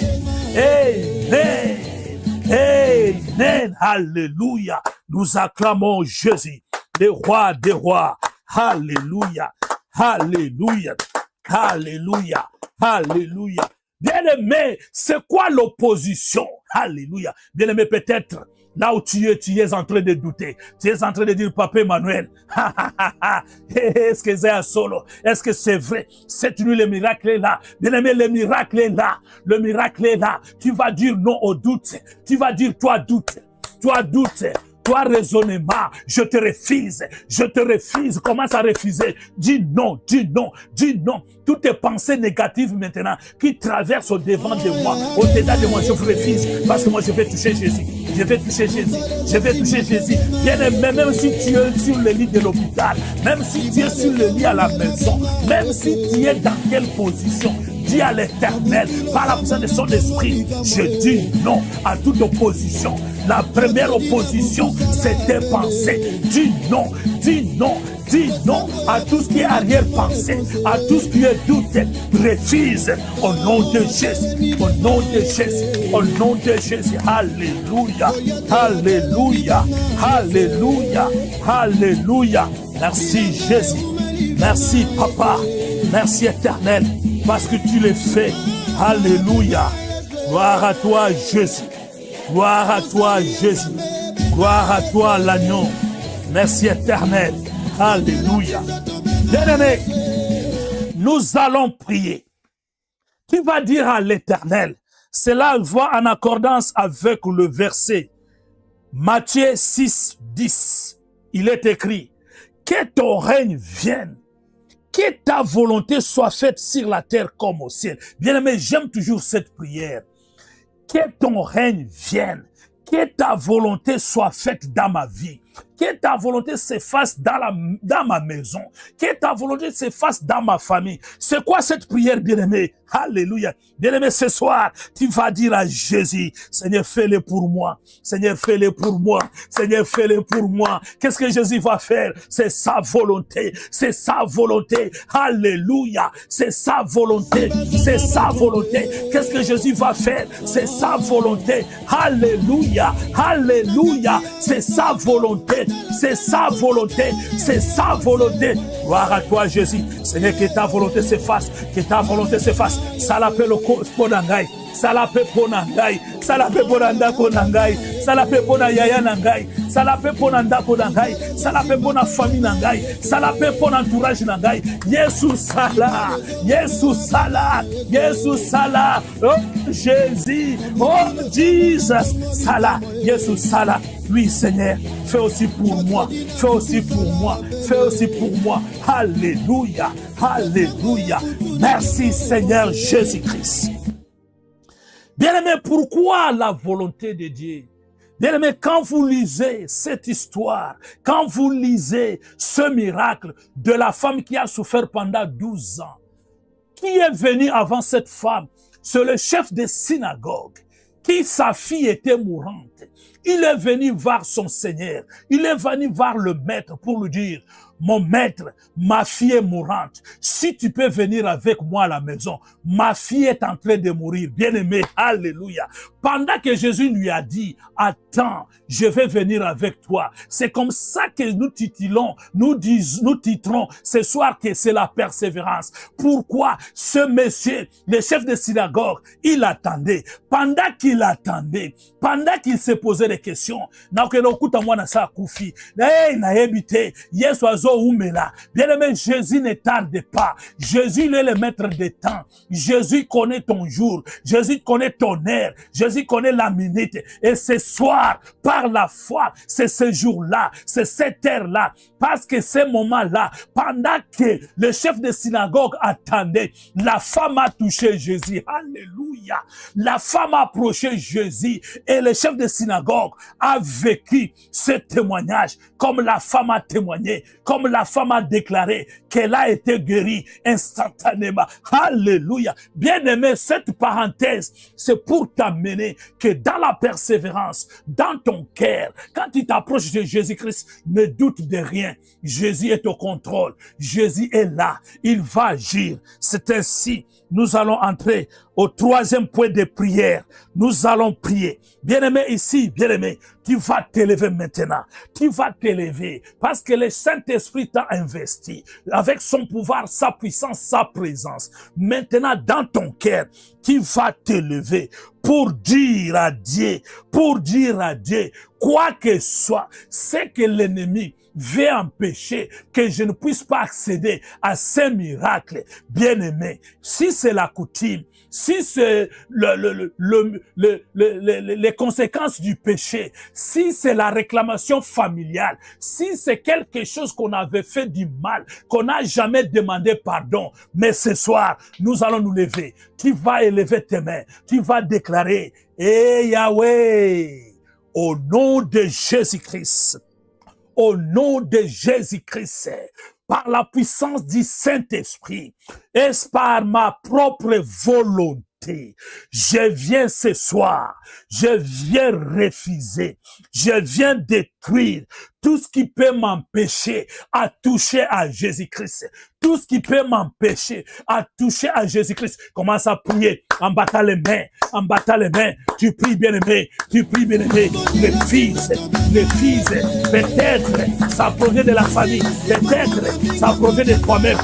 Amen. Amen. Alléluia. Nous acclamons Jésus, le roi des rois. Alléluia. Alléluia. Alléluia. Alléluia. Bien-aimé, c'est quoi l'opposition? Alléluia. Bien-aimé, peut-être, là où tu es en train de douter. Tu es en train de dire, Papa Emmanuel, est-ce que c'est solo? Est-ce que c'est vrai? Cette nuit, le miracle est là. Bien-aimé, le miracle est là. Le miracle est là. Tu vas dire non au doute. Tu vas dire, toi doute. Toi doute. Toi, raisonnement, je te refuse, commence à refuser, dis non, dis non, dis non. Toutes tes pensées négatives maintenant qui traversent au devant de moi, au-delà de moi, je vous refuse parce que moi je vais toucher Jésus, je vais toucher Jésus, je vais toucher Jésus. Bien aimé, même si tu es sur le lit de l'hôpital, même si tu es sur le lit à la maison, même si tu es dans quelle position, dis à l'Éternel, par la puissance de son esprit, je dis non à toute opposition. La première opposition, c'est tes pensées. Dis non, dis non, dis non à tout ce qui est arrière-pensée, à tout ce qui est doute. Refuse au nom de Jésus, au nom de Jésus, au nom de Jésus. Alléluia, alléluia, alléluia, alléluia. Merci Jésus, merci Papa, merci Éternel, parce que tu le fais. Alléluia, gloire à toi Jésus. Gloire à toi, Jésus. Gloire à toi, l'agneau. Merci éternel. Alléluia. Bien-aimé, nous allons prier. Tu vas dire à l'Éternel, cela va en accordance avec le verset Matthieu 6, 10. Il est écrit, que ton règne vienne, que ta volonté soit faite sur la terre comme au ciel. Bien-aimé, j'aime toujours cette prière. Que ton règne vienne, que ta volonté soit faite dans ma vie, que ta volonté se fasse dans ma maison, que ta volonté se fasse dans ma famille. C'est quoi cette prière, bien-aimé? Alléluia. Bien-aimé, ce soir, tu vas dire à Jésus, Seigneur, fais-le pour moi. Seigneur, fais-le pour moi. Seigneur, fais-le pour moi. Qu'est-ce que Jésus va faire? C'est sa volonté. C'est sa volonté. Alléluia. C'est sa volonté. C'est sa volonté. Qu'est-ce que Jésus va faire? C'est sa volonté. Alléluia. Alléluia. C'est sa volonté. C'est sa volonté. C'est sa volonté. Gloire à toi, Jésus. Seigneur, que ta volonté se fasse. Que ta volonté se fasse. Salape lo ponangai, salape ponangai, salape ponanda ponangai, salape pona yaya nangai, salape ponanda ponangai, salape pona famille nangai, salape pona entourage nangai. Yesu sala, Yesu sala, Yesu sala. Oh Jésus, oh Jesus sala, Yesu sala. Oui, Seigneur, fais aussi pour moi, fais aussi pour moi, fais aussi pour moi. Alléluia, alléluia. Merci, Seigneur Jésus-Christ. Bien-aimé, pourquoi la volonté de Dieu? Bien-aimé, quand vous lisez cette histoire, quand vous lisez ce miracle de la femme qui a souffert pendant 12 ans, qui est venu avant cette femme? C'est le chef de synagogue, qui sa fille était mourante. Il est venu voir son Seigneur. Il est venu voir le maître pour lui dire, mon maître, ma fille est mourante. Si tu peux venir avec moi à la maison, ma fille est en train de mourir. Bien-aimé, alléluia. Pendant que Jésus lui a dit, attends, je vais venir avec toi. C'est comme ça que nous titrons ce soir que c'est la persévérance. Pourquoi ce monsieur, le chef de synagogue, il attendait. Pendant qu'il attendait, pendant qu'il se posait des questions, bien-aimé, Jésus ne tarde pas. Jésus il est le maître des temps. Jésus connaît ton jour. Jésus connaît ton heure. Jésus connaît la minute. Et ce soir, par la foi, c'est ce jour-là, c'est cette heure-là. Parce que ce moment-là, pendant que le chef de synagogue attendait, la femme a touché Jésus. Alléluia. La femme a approché Jésus et le chef de synagogue a vécu ce témoignage comme la femme a témoigné, comme la femme a déclaré qu'elle a été guérie instantanément. Alléluia. Bien-aimé, cette parenthèse, c'est pour t'amener que dans la persévérance, dans ton cœur, quand tu t'approches de Jésus-Christ, ne doute de rien. Jésus est au contrôle. Jésus est là. Il va agir. C'est ainsi. Nous allons entrer au troisième point de prière. Nous allons prier. Bien-aimé ici, bien-aimé, tu vas t'élever maintenant. Tu vas t'élever parce que le Saint-Esprit t'a investi avec son pouvoir, sa puissance, sa présence. Maintenant, dans ton cœur, tu vas t'élever pour dire à Dieu, quoi que soit, c'est que l'ennemi veut empêcher que je ne puisse pas accéder à ces miracles. Bien-aimé, si c'est la coutume, si c'est les conséquences du péché, si c'est la réclamation familiale, si c'est quelque chose qu'on avait fait du mal, qu'on n'a jamais demandé pardon, mais ce soir, nous allons nous lever. Tu vas élever tes mains, tu vas déclarer, eh Yahweh, au nom de Jésus-Christ, au nom de Jésus-Christ, par la puissance du Saint-Esprit, et par ma propre volonté, je viens ce soir, je viens refuser, je viens détruire tout ce qui peut m'empêcher à toucher à Jésus-Christ. Tout ce qui peut m'empêcher à toucher à Jésus-Christ. Commence à prier en battant les mains, en battant les mains. Tu pries bien-aimé, tu pries bien-aimé. Les fils, peut-être ça provient de la famille, peut-être ça provient de toi-même.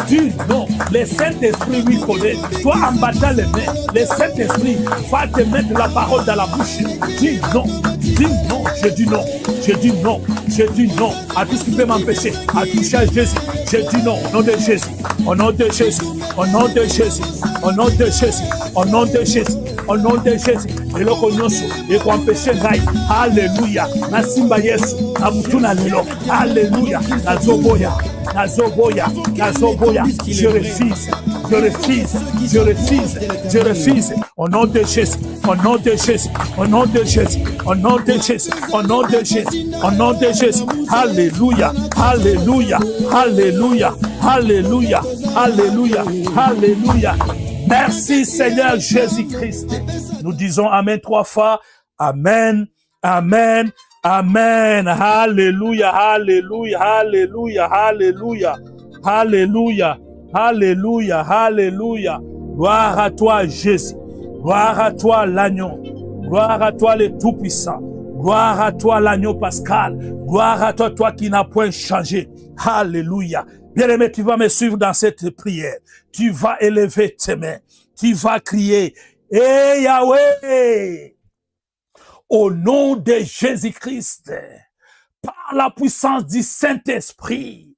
Du non. Le Saint-Esprit lui connaît. Toi en battant les mains, le Saint-Esprit va te mettre la parole dans la bouche. Dis non, je dis non. Je dis non à tout ce qui peut m'empêcher à toucher à Jésus. Je dis non au nom de Jésus, au nom de Jésus, au nom de Jésus, au nom de Jésus, au nom de Jésus, au nom de Jésus. Et le cognosso, et qu'on empêche Rai. Alléluia. Na simba Yesu, na mutuna lelo. Alléluia. Na zoboya. Je refuse. Au nom de Jésus, au nom de Jésus, au nom de Jésus, au nom de Jésus, au nom de Jésus, au nom de Jésus. Alléluia, alléluia, alléluia, alléluia, alléluia, alléluia. Merci Seigneur Jésus-Christ. Nous disons Amen 3 fois. Amen, Amen. Amen. Alléluia, alléluia, alléluia, alléluia, alléluia, alléluia, alléluia. Gloire à toi, Jésus. Gloire à toi, l'agneau. Gloire à toi, le Tout-Puissant. Gloire à toi, l'agneau pascal. Gloire à toi, toi qui n'as point changé. Alléluia. Bien-aimé, tu vas me suivre dans cette prière. Tu vas élever tes mains. Tu vas crier, Eh Yahweh! Au nom de Jésus-Christ, par la puissance du Saint-Esprit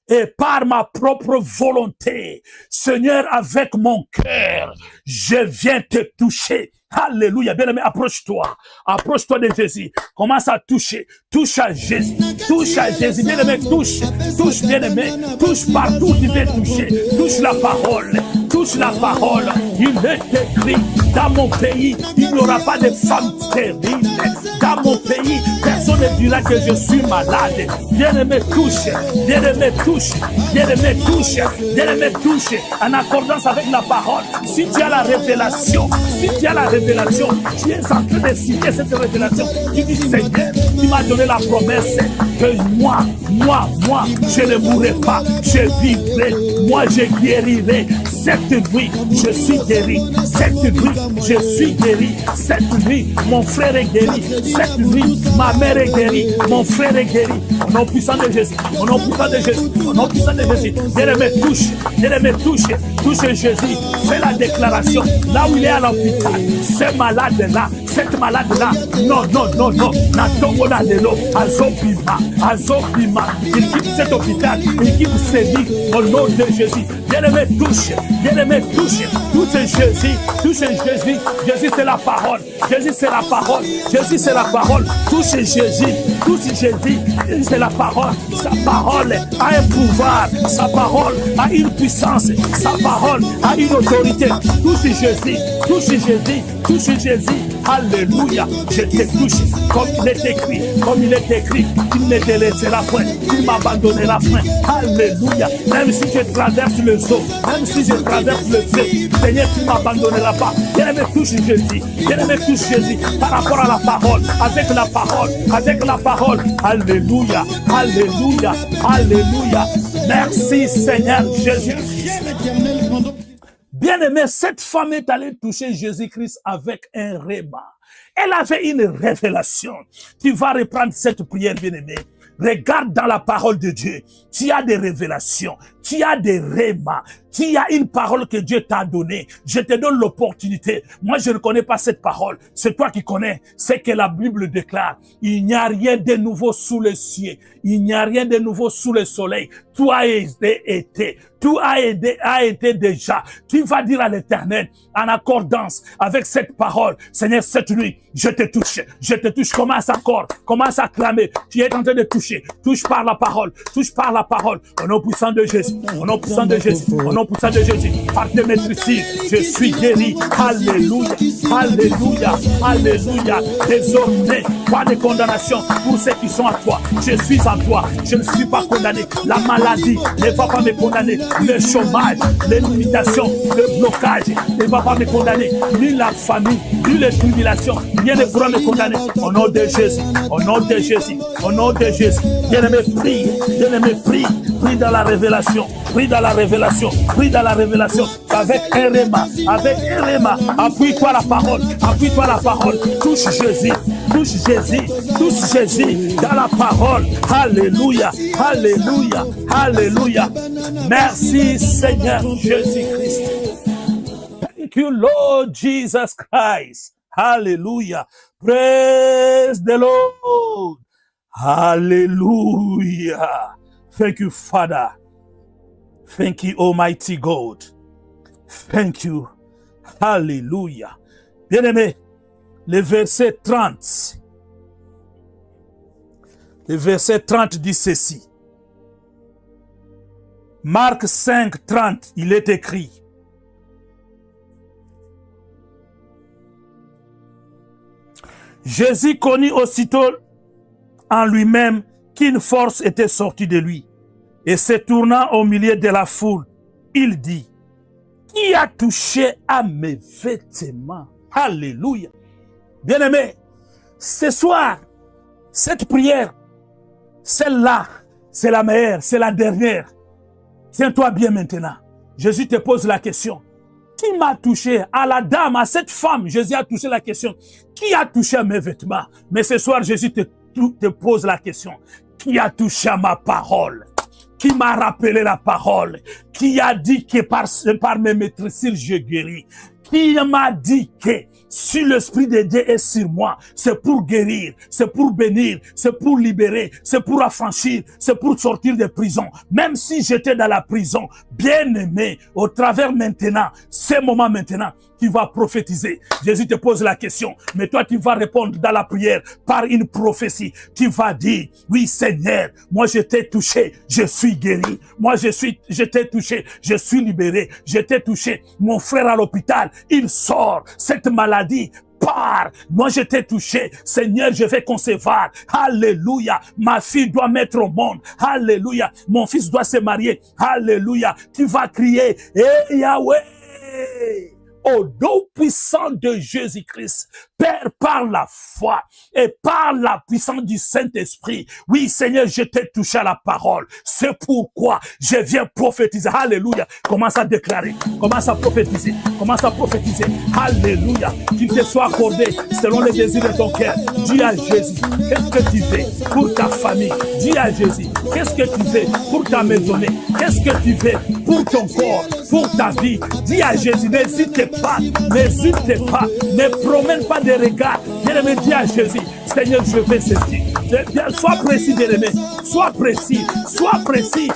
et par ma propre volonté, Seigneur, avec mon cœur, je viens te toucher. Alléluia. Bien-aimé, approche-toi. Approche-toi de Jésus. Commence à toucher. Touche à Jésus. Touche à Jésus. Bien-aimé, touche. Touche, bien-aimé. Touche partout où tu veux toucher. Touche la parole. Touche la parole. Il est écrit, dans mon pays, il n'y aura pas de femmes stériles. Dans dans mon pays, personne ne dira que je suis malade. Bien-aimé, touche. Bien-aimé, touche. Bien-aimé, touche. Bien-aimé, touche. En accordance avec la parole. Si tu as la révélation, si tu as la révélation, tu es en train de signer cette révélation. Tu dis, Seigneur, tu m'as donné la promesse que moi, je ne mourrai pas, je vivrai, moi je guérirai. Cette nuit, je suis guéri. Cette nuit, je suis guéri. Cette nuit, mon frère est guéri. Cette nuit, ma mère est guérie. Mon frère est guéri. Au nom puissant de Jésus. Au nom puissant de Jésus. Au nom puissant de Jésus. Bien-aimé, touche. Bien-aimé, touche. Touche Jésus. Fais la déclaration. Là où il est à l'hôpital, ce malade-là, cette malade-là, non. Natomona de l'eau. Azopima. Il quitte cet hôpital. Il quitte ses vies. Au nom de Jésus. Bien-aimé, touche. Bien-aimé, touche. Touche Jésus. Touche Jésus. Jésus, c'est la parole. Jésus, c'est la parole. Jésus, c'est la parole. Touche Jésus. Touche Jésus. C'est la parole. Sa parole a un pouvoir. Sa parole a une puissance. Sa parole a une autorité. Touche Jésus. Touche Jésus. Touche Jésus. Alléluia. Je te touche. Comme il est écrit. Comme il est écrit. Tu ne te laisseras point. Tu m'abandonneras point. Alléluia. Même si je traverse le zoo. Même si je traverse le feu. Seigneur, tu ne m'abandonneras pas. Bien-aimé, touche Jésus. Bien-aimé, touche Jésus. Par rapport à la parole. Avec la parole. Avec la parole. Alléluia. Alléluia. Alléluia. Merci Seigneur Jésus. Bien-aimé, cette femme est allée toucher Jésus-Christ avec un réma. Elle avait une révélation. Tu vas reprendre cette prière, bien-aimé. Regarde dans la parole de Dieu. Tu as des révélations. Tu as des rémas. Tu as une parole que Dieu t'a donnée. Je te donne l'opportunité. Moi, je ne connais pas cette parole. C'est toi qui connais. C'est que la Bible déclare. Il n'y a rien de nouveau sous le ciel. Il n'y a rien de nouveau sous le soleil. Tout a été. Tout a été déjà. Tu vas dire à l'Éternel, en accordance avec cette parole, Seigneur, cette nuit, je te touche. Je te touche. Commence encore. Commence à clamer. Tu es en train de toucher. Touche par la parole. Touche par la parole. Au nom puissant de Jésus. Au nom puissant de Jésus. Au nom puissant de Jésus. Par tes maîtrises, je suis guéri. Alléluia. Alléluia. Alléluia. Désormais, pas de condamnation pour ceux qui sont à toi. Je suis à toi. Je ne suis pas condamné. La maladie ne va pas me condamner. Le chômage, les limitations, le blocage ne va pas me condamner. Ni la famille, ni les tribulations. Rien ne pourra me condamner. Au nom de Jésus. Au nom de Jésus. Au nom de Jésus. Bien-aimé, prie. Bien-aimé, prie. Prie dans la révélation. Prie dans la révélation. Prie dans la révélation. Avec un réma. Avec un réma. Appuie-toi la parole. Appuie-toi la parole. Touche Jésus. Touche Jésus. Touche Jésus dans la parole. Alléluia. Alléluia. Alléluia. Merci Seigneur Jésus-Christ. Thank you Lord Jesus Christ. Hallelujah. Praise the Lord. Hallelujah. Thank you, Father. Thank you, Almighty God. Thank you. Hallelujah. Bien-aimé, le verset 30. Le verset 30 dit ceci. Marc 5, 30, il est écrit. Jésus connut aussitôt en lui-même qu'une force était sortie de lui. Et se tournant au milieu de la foule, il dit, qui a touché à mes vêtements? Alléluia. Bien-aimé, ce soir, cette prière, celle-là, c'est la meilleure, c'est la dernière. Tiens-toi bien maintenant. Jésus te pose la question. Qui m'a touché? À la dame, à cette femme, Jésus a touché la question. Qui a touché à mes vêtements? Mais ce soir, Jésus te pose la question. Qui a touché à ma parole? Qui m'a rappelé la parole? Qui a dit que par mes maîtrises, je guéris? Qui m'a dit que si l'Esprit de Dieu est sur moi, c'est pour guérir, c'est pour bénir, c'est pour libérer, c'est pour affranchir, c'est pour sortir des prisons. Même si j'étais dans la prison, bien aimé, au travers maintenant, ce moment maintenant, tu vas prophétiser. Jésus te pose la question, mais toi tu vas répondre dans la prière par une prophétie. Tu vas dire, oui Seigneur, moi je t'ai touché, je suis guéri. Moi je t'ai touché, je suis libéré. Je t'ai touché, mon frère à l'hôpital, il sort cette maladie part. Moi, je t'ai touché. Seigneur, je vais concevoir. Alléluia. Ma fille doit mettre au monde. Alléluia. Mon fils doit se marier. Alléluia. Tu vas crier, eh Yahweh, au nom puissant de Jésus-Christ, Père, par la foi et par la puissance du Saint-Esprit. Oui, Seigneur, je t'ai touché à la parole. C'est pourquoi je viens prophétiser. Alléluia. Commence à déclarer. Commence à prophétiser. Commence à prophétiser. Alléluia. Qu'il te soit accordé selon les désirs de ton cœur. Dis à Jésus, qu'est-ce que tu fais pour ta famille? Dis à Jésus, qu'est-ce que tu fais pour ta maisonnée? Qu'est-ce que tu fais pour ton corps, pour ta vie? Dis à Jésus, n'hésite pas, ne promène pas de regards. Bien-aimé, dis à Jésus, Seigneur, je vais ceci. Sois précis, bien-aimé, sois précis, sois précis.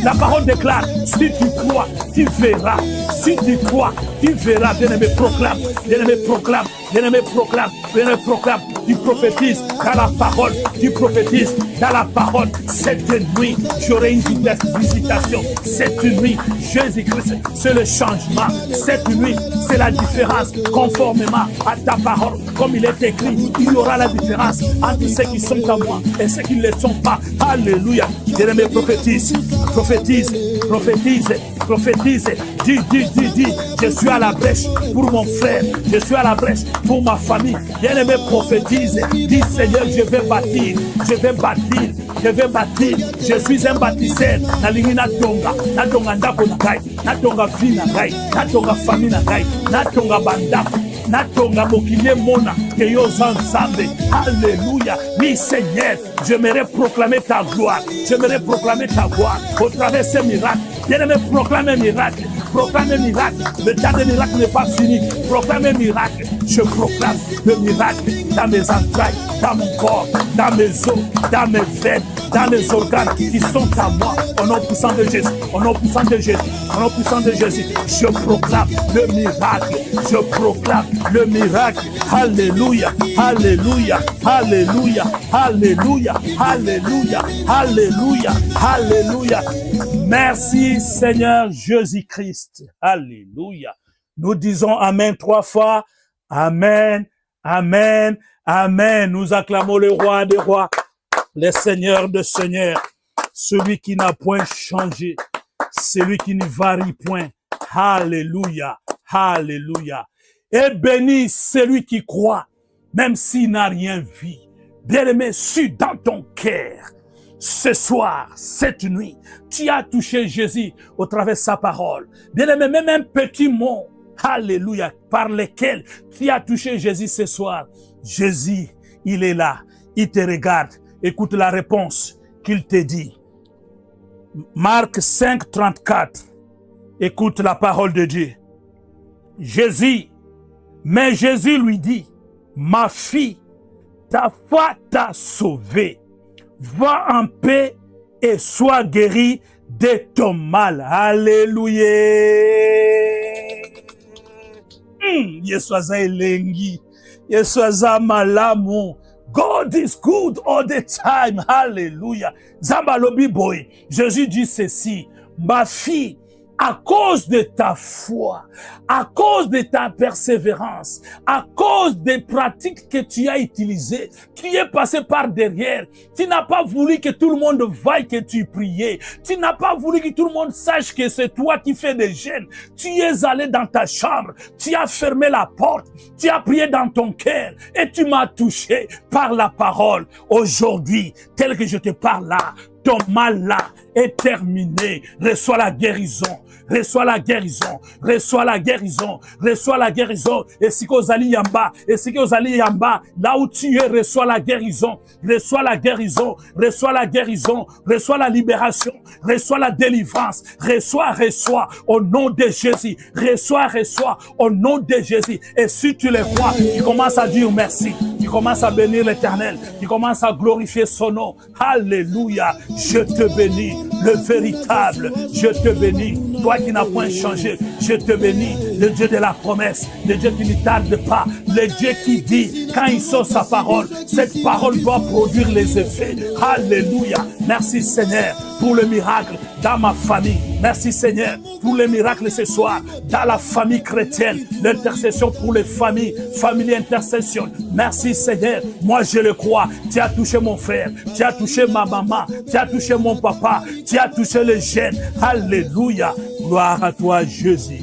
La parole déclare, si tu crois, tu verras. Si tu crois, tu verras. Bien-aimé, proclame, bien-aimé, proclame, bien-aimé, proclame, bien-aimé, proclame. Tu prophétises dans la parole, tu prophétises dans la parole. Cette nuit, j'aurai une visitation. Cette nuit, Jésus-Christ, c'est le changement. Cette nuit, c'est la différence. Conformément à ta parole, comme il est écrit, il y aura la différence entre ceux qui sont à moi et ceux qui ne le sont pas. Alléluia. Bien-aimé, prophétise, prophétise, prophétise, prophétise. Dis, je suis à la brèche pour mon frère, je suis à la brèche pour ma famille. Bien-aimé, prophétise. Dis, Seigneur, je vais bâtir, je vais bâtir, je vais bâtir. Je suis un bâtisseur. Nalingi natonga, natonga ndako na ngai, natonga vie na ngai, natonga famille na ngai, natonga bandako, natonga mokile mona que yo ensemble. Alléluia. Oui, Seigneur, j'aimerais proclamer ta gloire, j'aimerais proclamer ta gloire au travers de ces miracles. Bien-aimé, proclame un miracle. Proclame un miracle. Le temps des miracles n'est pas fini. Proclame un miracle. Je proclame le miracle dans mes entrailles, dans mon corps, dans mes os, dans mes veines, dans les organes qui sont à moi. Au nom puissant de Jésus. Au nom puissant de Jésus. Au nom puissant de Jésus. Je proclame le miracle. Je proclame le miracle. Alléluia. Alléluia. Alléluia. Alléluia. Alléluia. Alléluia. Alléluia. Merci Seigneur Jésus-Christ. Alléluia. Nous disons Amen 3 fois. Amen, Amen, Amen. Nous acclamons le roi des rois, le Seigneur des seigneurs, celui qui n'a point changé, celui qui ne varie point. Alléluia, Alléluia. Et béni celui qui croit, même s'il n'a rien vu. Bien-aimé, suis dans ton cœur. Ce soir, cette nuit, tu as touché Jésus au travers de sa parole. Bien-aimé, même un petit mot, alléluia, par lequel tu as touché Jésus ce soir. Jésus, il est là, il te regarde. Écoute la réponse qu'il te dit. Marc 5, 34. Écoute la parole de Dieu. Mais Jésus lui dit, ma fille, ta foi t'a sauvée. Va en paix et sois guéri de ton mal. Alléluia. Yesuaza elengi. Yesuaza malamu. God is good all the time. Alléluia. Zambalobi boy. Jésus dit ceci. Ma fille, à cause de ta foi, à cause de ta persévérance, à cause des pratiques que tu as utilisées, tu es passé par derrière. Tu n'as pas voulu que tout le monde voie que tu priais. Tu n'as pas voulu que tout le monde sache que c'est toi qui fais des jeûnes. Tu es allé dans ta chambre, tu as fermé la porte, tu as prié dans ton cœur et tu m'as touché par la parole. Aujourd'hui, tel que je te parle là, ton mal là est terminé. Reçois la guérison. Reçois la guérison. Reçois la guérison. Reçois la guérison. Et si vous allez yamba, et si vous allez yamba, là où tu es, reçois la guérison. Reçois la guérison. Reçois la guérison. Reçois la libération. Reçois la délivrance. Reçois au nom de Jésus. Reçois au nom de Jésus. Et si tu les vois, tu commences à dire merci. Tu commences à bénir l'Éternel. Tu commences à glorifier son nom. Alléluia. Je te bénis. le véritable. Je te bénis, toi qui n'as point changé. Je te bénis, le Dieu de la promesse, le Dieu qui ne tarde pas, le Dieu qui dit, quand il sort sa parole, cette parole doit produire les effets. Alléluia. Merci Seigneur pour le miracle dans ma famille. Merci Seigneur pour le miracle ce soir dans la famille chrétienne. L'intercession pour les familles, famille intercession. Merci Seigneur, moi je le crois. Tu as touché mon frère, tu as touché ma maman, tu as touché mon papa, tu as touché les jeunes. Alléluia. Gloire à toi Jésus.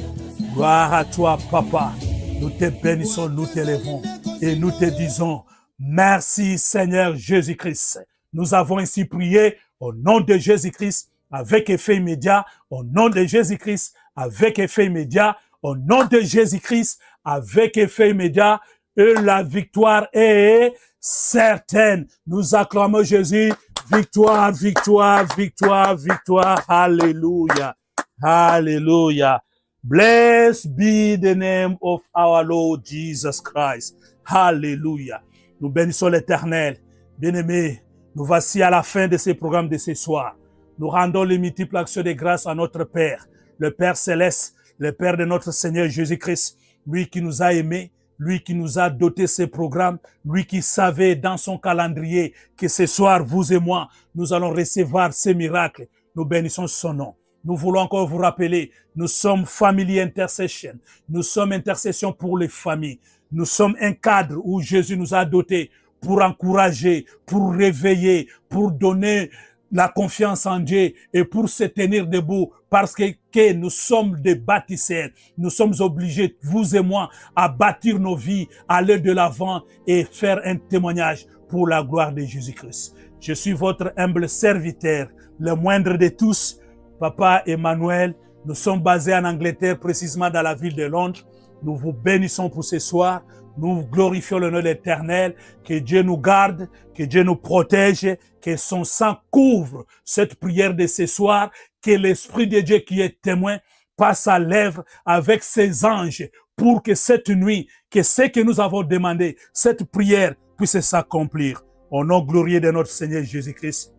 Gloire à toi Papa. Nous te bénissons, nous t'élèvons et nous te disons merci Seigneur Jésus-Christ. Nous avons ainsi prié au nom de Jésus-Christ avec effet immédiat, au nom de Jésus-Christ avec effet immédiat, au nom de Jésus-Christ avec effet immédiat, et la victoire est certaine. Nous acclamons Jésus. Victoire, victoire, victoire, victoire. Alléluia. Alléluia. Blessed be the name of our Lord Jesus Christ. Alléluia. Nous bénissons l'Éternel. Bien-aimés, nous voici à la fin de ce programme de ce soir. Nous rendons les multiples actions de grâce à notre Père, le Père Céleste, le Père de notre Seigneur Jésus-Christ, lui qui nous a aimés, lui qui nous a doté ces programmes, lui qui savait dans son calendrier que ce soir, vous et moi, nous allons recevoir ces miracles. Nous bénissons son nom. Nous voulons encore vous rappeler, nous sommes Family Intercession. Nous sommes intercession pour les familles. Nous sommes un cadre où Jésus nous a dotés pour encourager, pour réveiller, pour donner la confiance en Dieu et pour se tenir debout parce que nous sommes des bâtisseurs. Nous sommes obligés, vous et moi, à bâtir nos vies, aller de l'avant et faire un témoignage pour la gloire de Jésus-Christ. Je suis votre humble serviteur, le moindre de tous, Papa Emmanuel. Nous sommes basés en Angleterre, précisément dans la ville de Londres. Nous vous bénissons pour ce soir. Nous glorifions le nom de l'Éternel. Que Dieu nous garde, que Dieu nous protège, que son sang couvre cette prière de ce soir, que l'Esprit de Dieu qui est témoin passe à l'œuvre avec ses anges pour que cette nuit, que ce que nous avons demandé, cette prière puisse s'accomplir. Au nom glorieux de notre Seigneur Jésus-Christ,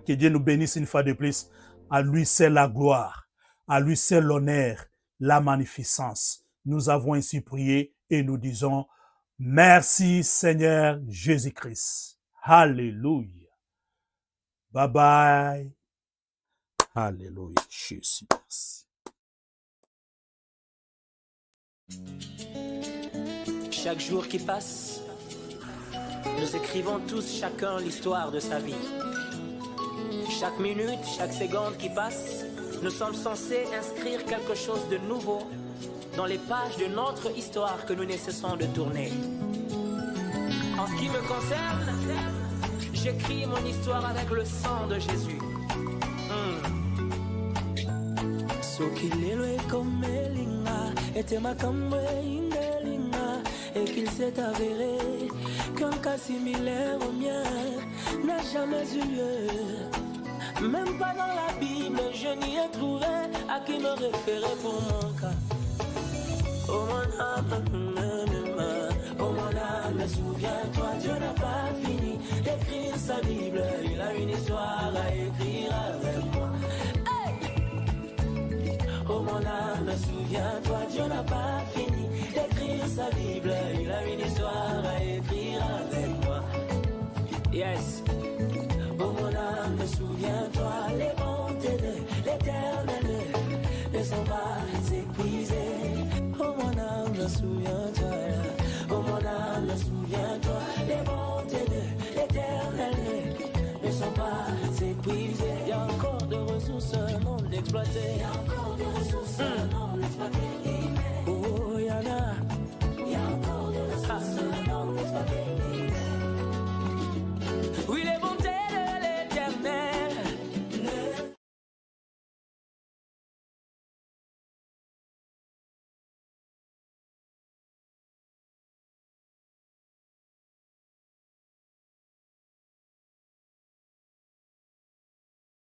que Dieu nous bénisse une fois de plus. À lui c'est la gloire, à lui c'est l'honneur, la magnificence. Nous avons ainsi prié et nous disons merci Seigneur Jésus-Christ. Alléluia. Bye bye. Alléluia. Jésus, merci. Chaque jour qui passe, nous écrivons tous chacun l'histoire de sa vie. Chaque minute, chaque seconde qui passe, nous sommes censés inscrire quelque chose de nouveau dans les pages de notre histoire que nous ne cessons de tourner. En ce qui me concerne, j'écris mon histoire avec le sang de Jésus. Et qu'il s'est avéré qu'un cas similaire au mien n'a jamais eu lieu. Même pas dans la Bible, je n'y ai trouvé à qui me référer pour mon cas. Oh mon âme, souviens-toi, Dieu n'a pas fini d'écrire sa Bible. Il a une histoire à écrire avec moi. Hey! Oh mon âme, souviens-toi, Dieu n'a pas fini d'écrire sa Bible. Il a une histoire à écrire avec moi. Yes. Oh mon âme, souviens-toi, les bontés de l'Éternel ne sont pas épuisées. Oh mon âme, souviens-toi. Oh mon âme, souviens-toi, les bontés de l'Éternel ne sont pas épuisées. Il y a encore des ressources non exploitées. Il y a encore des ressources non exploitées.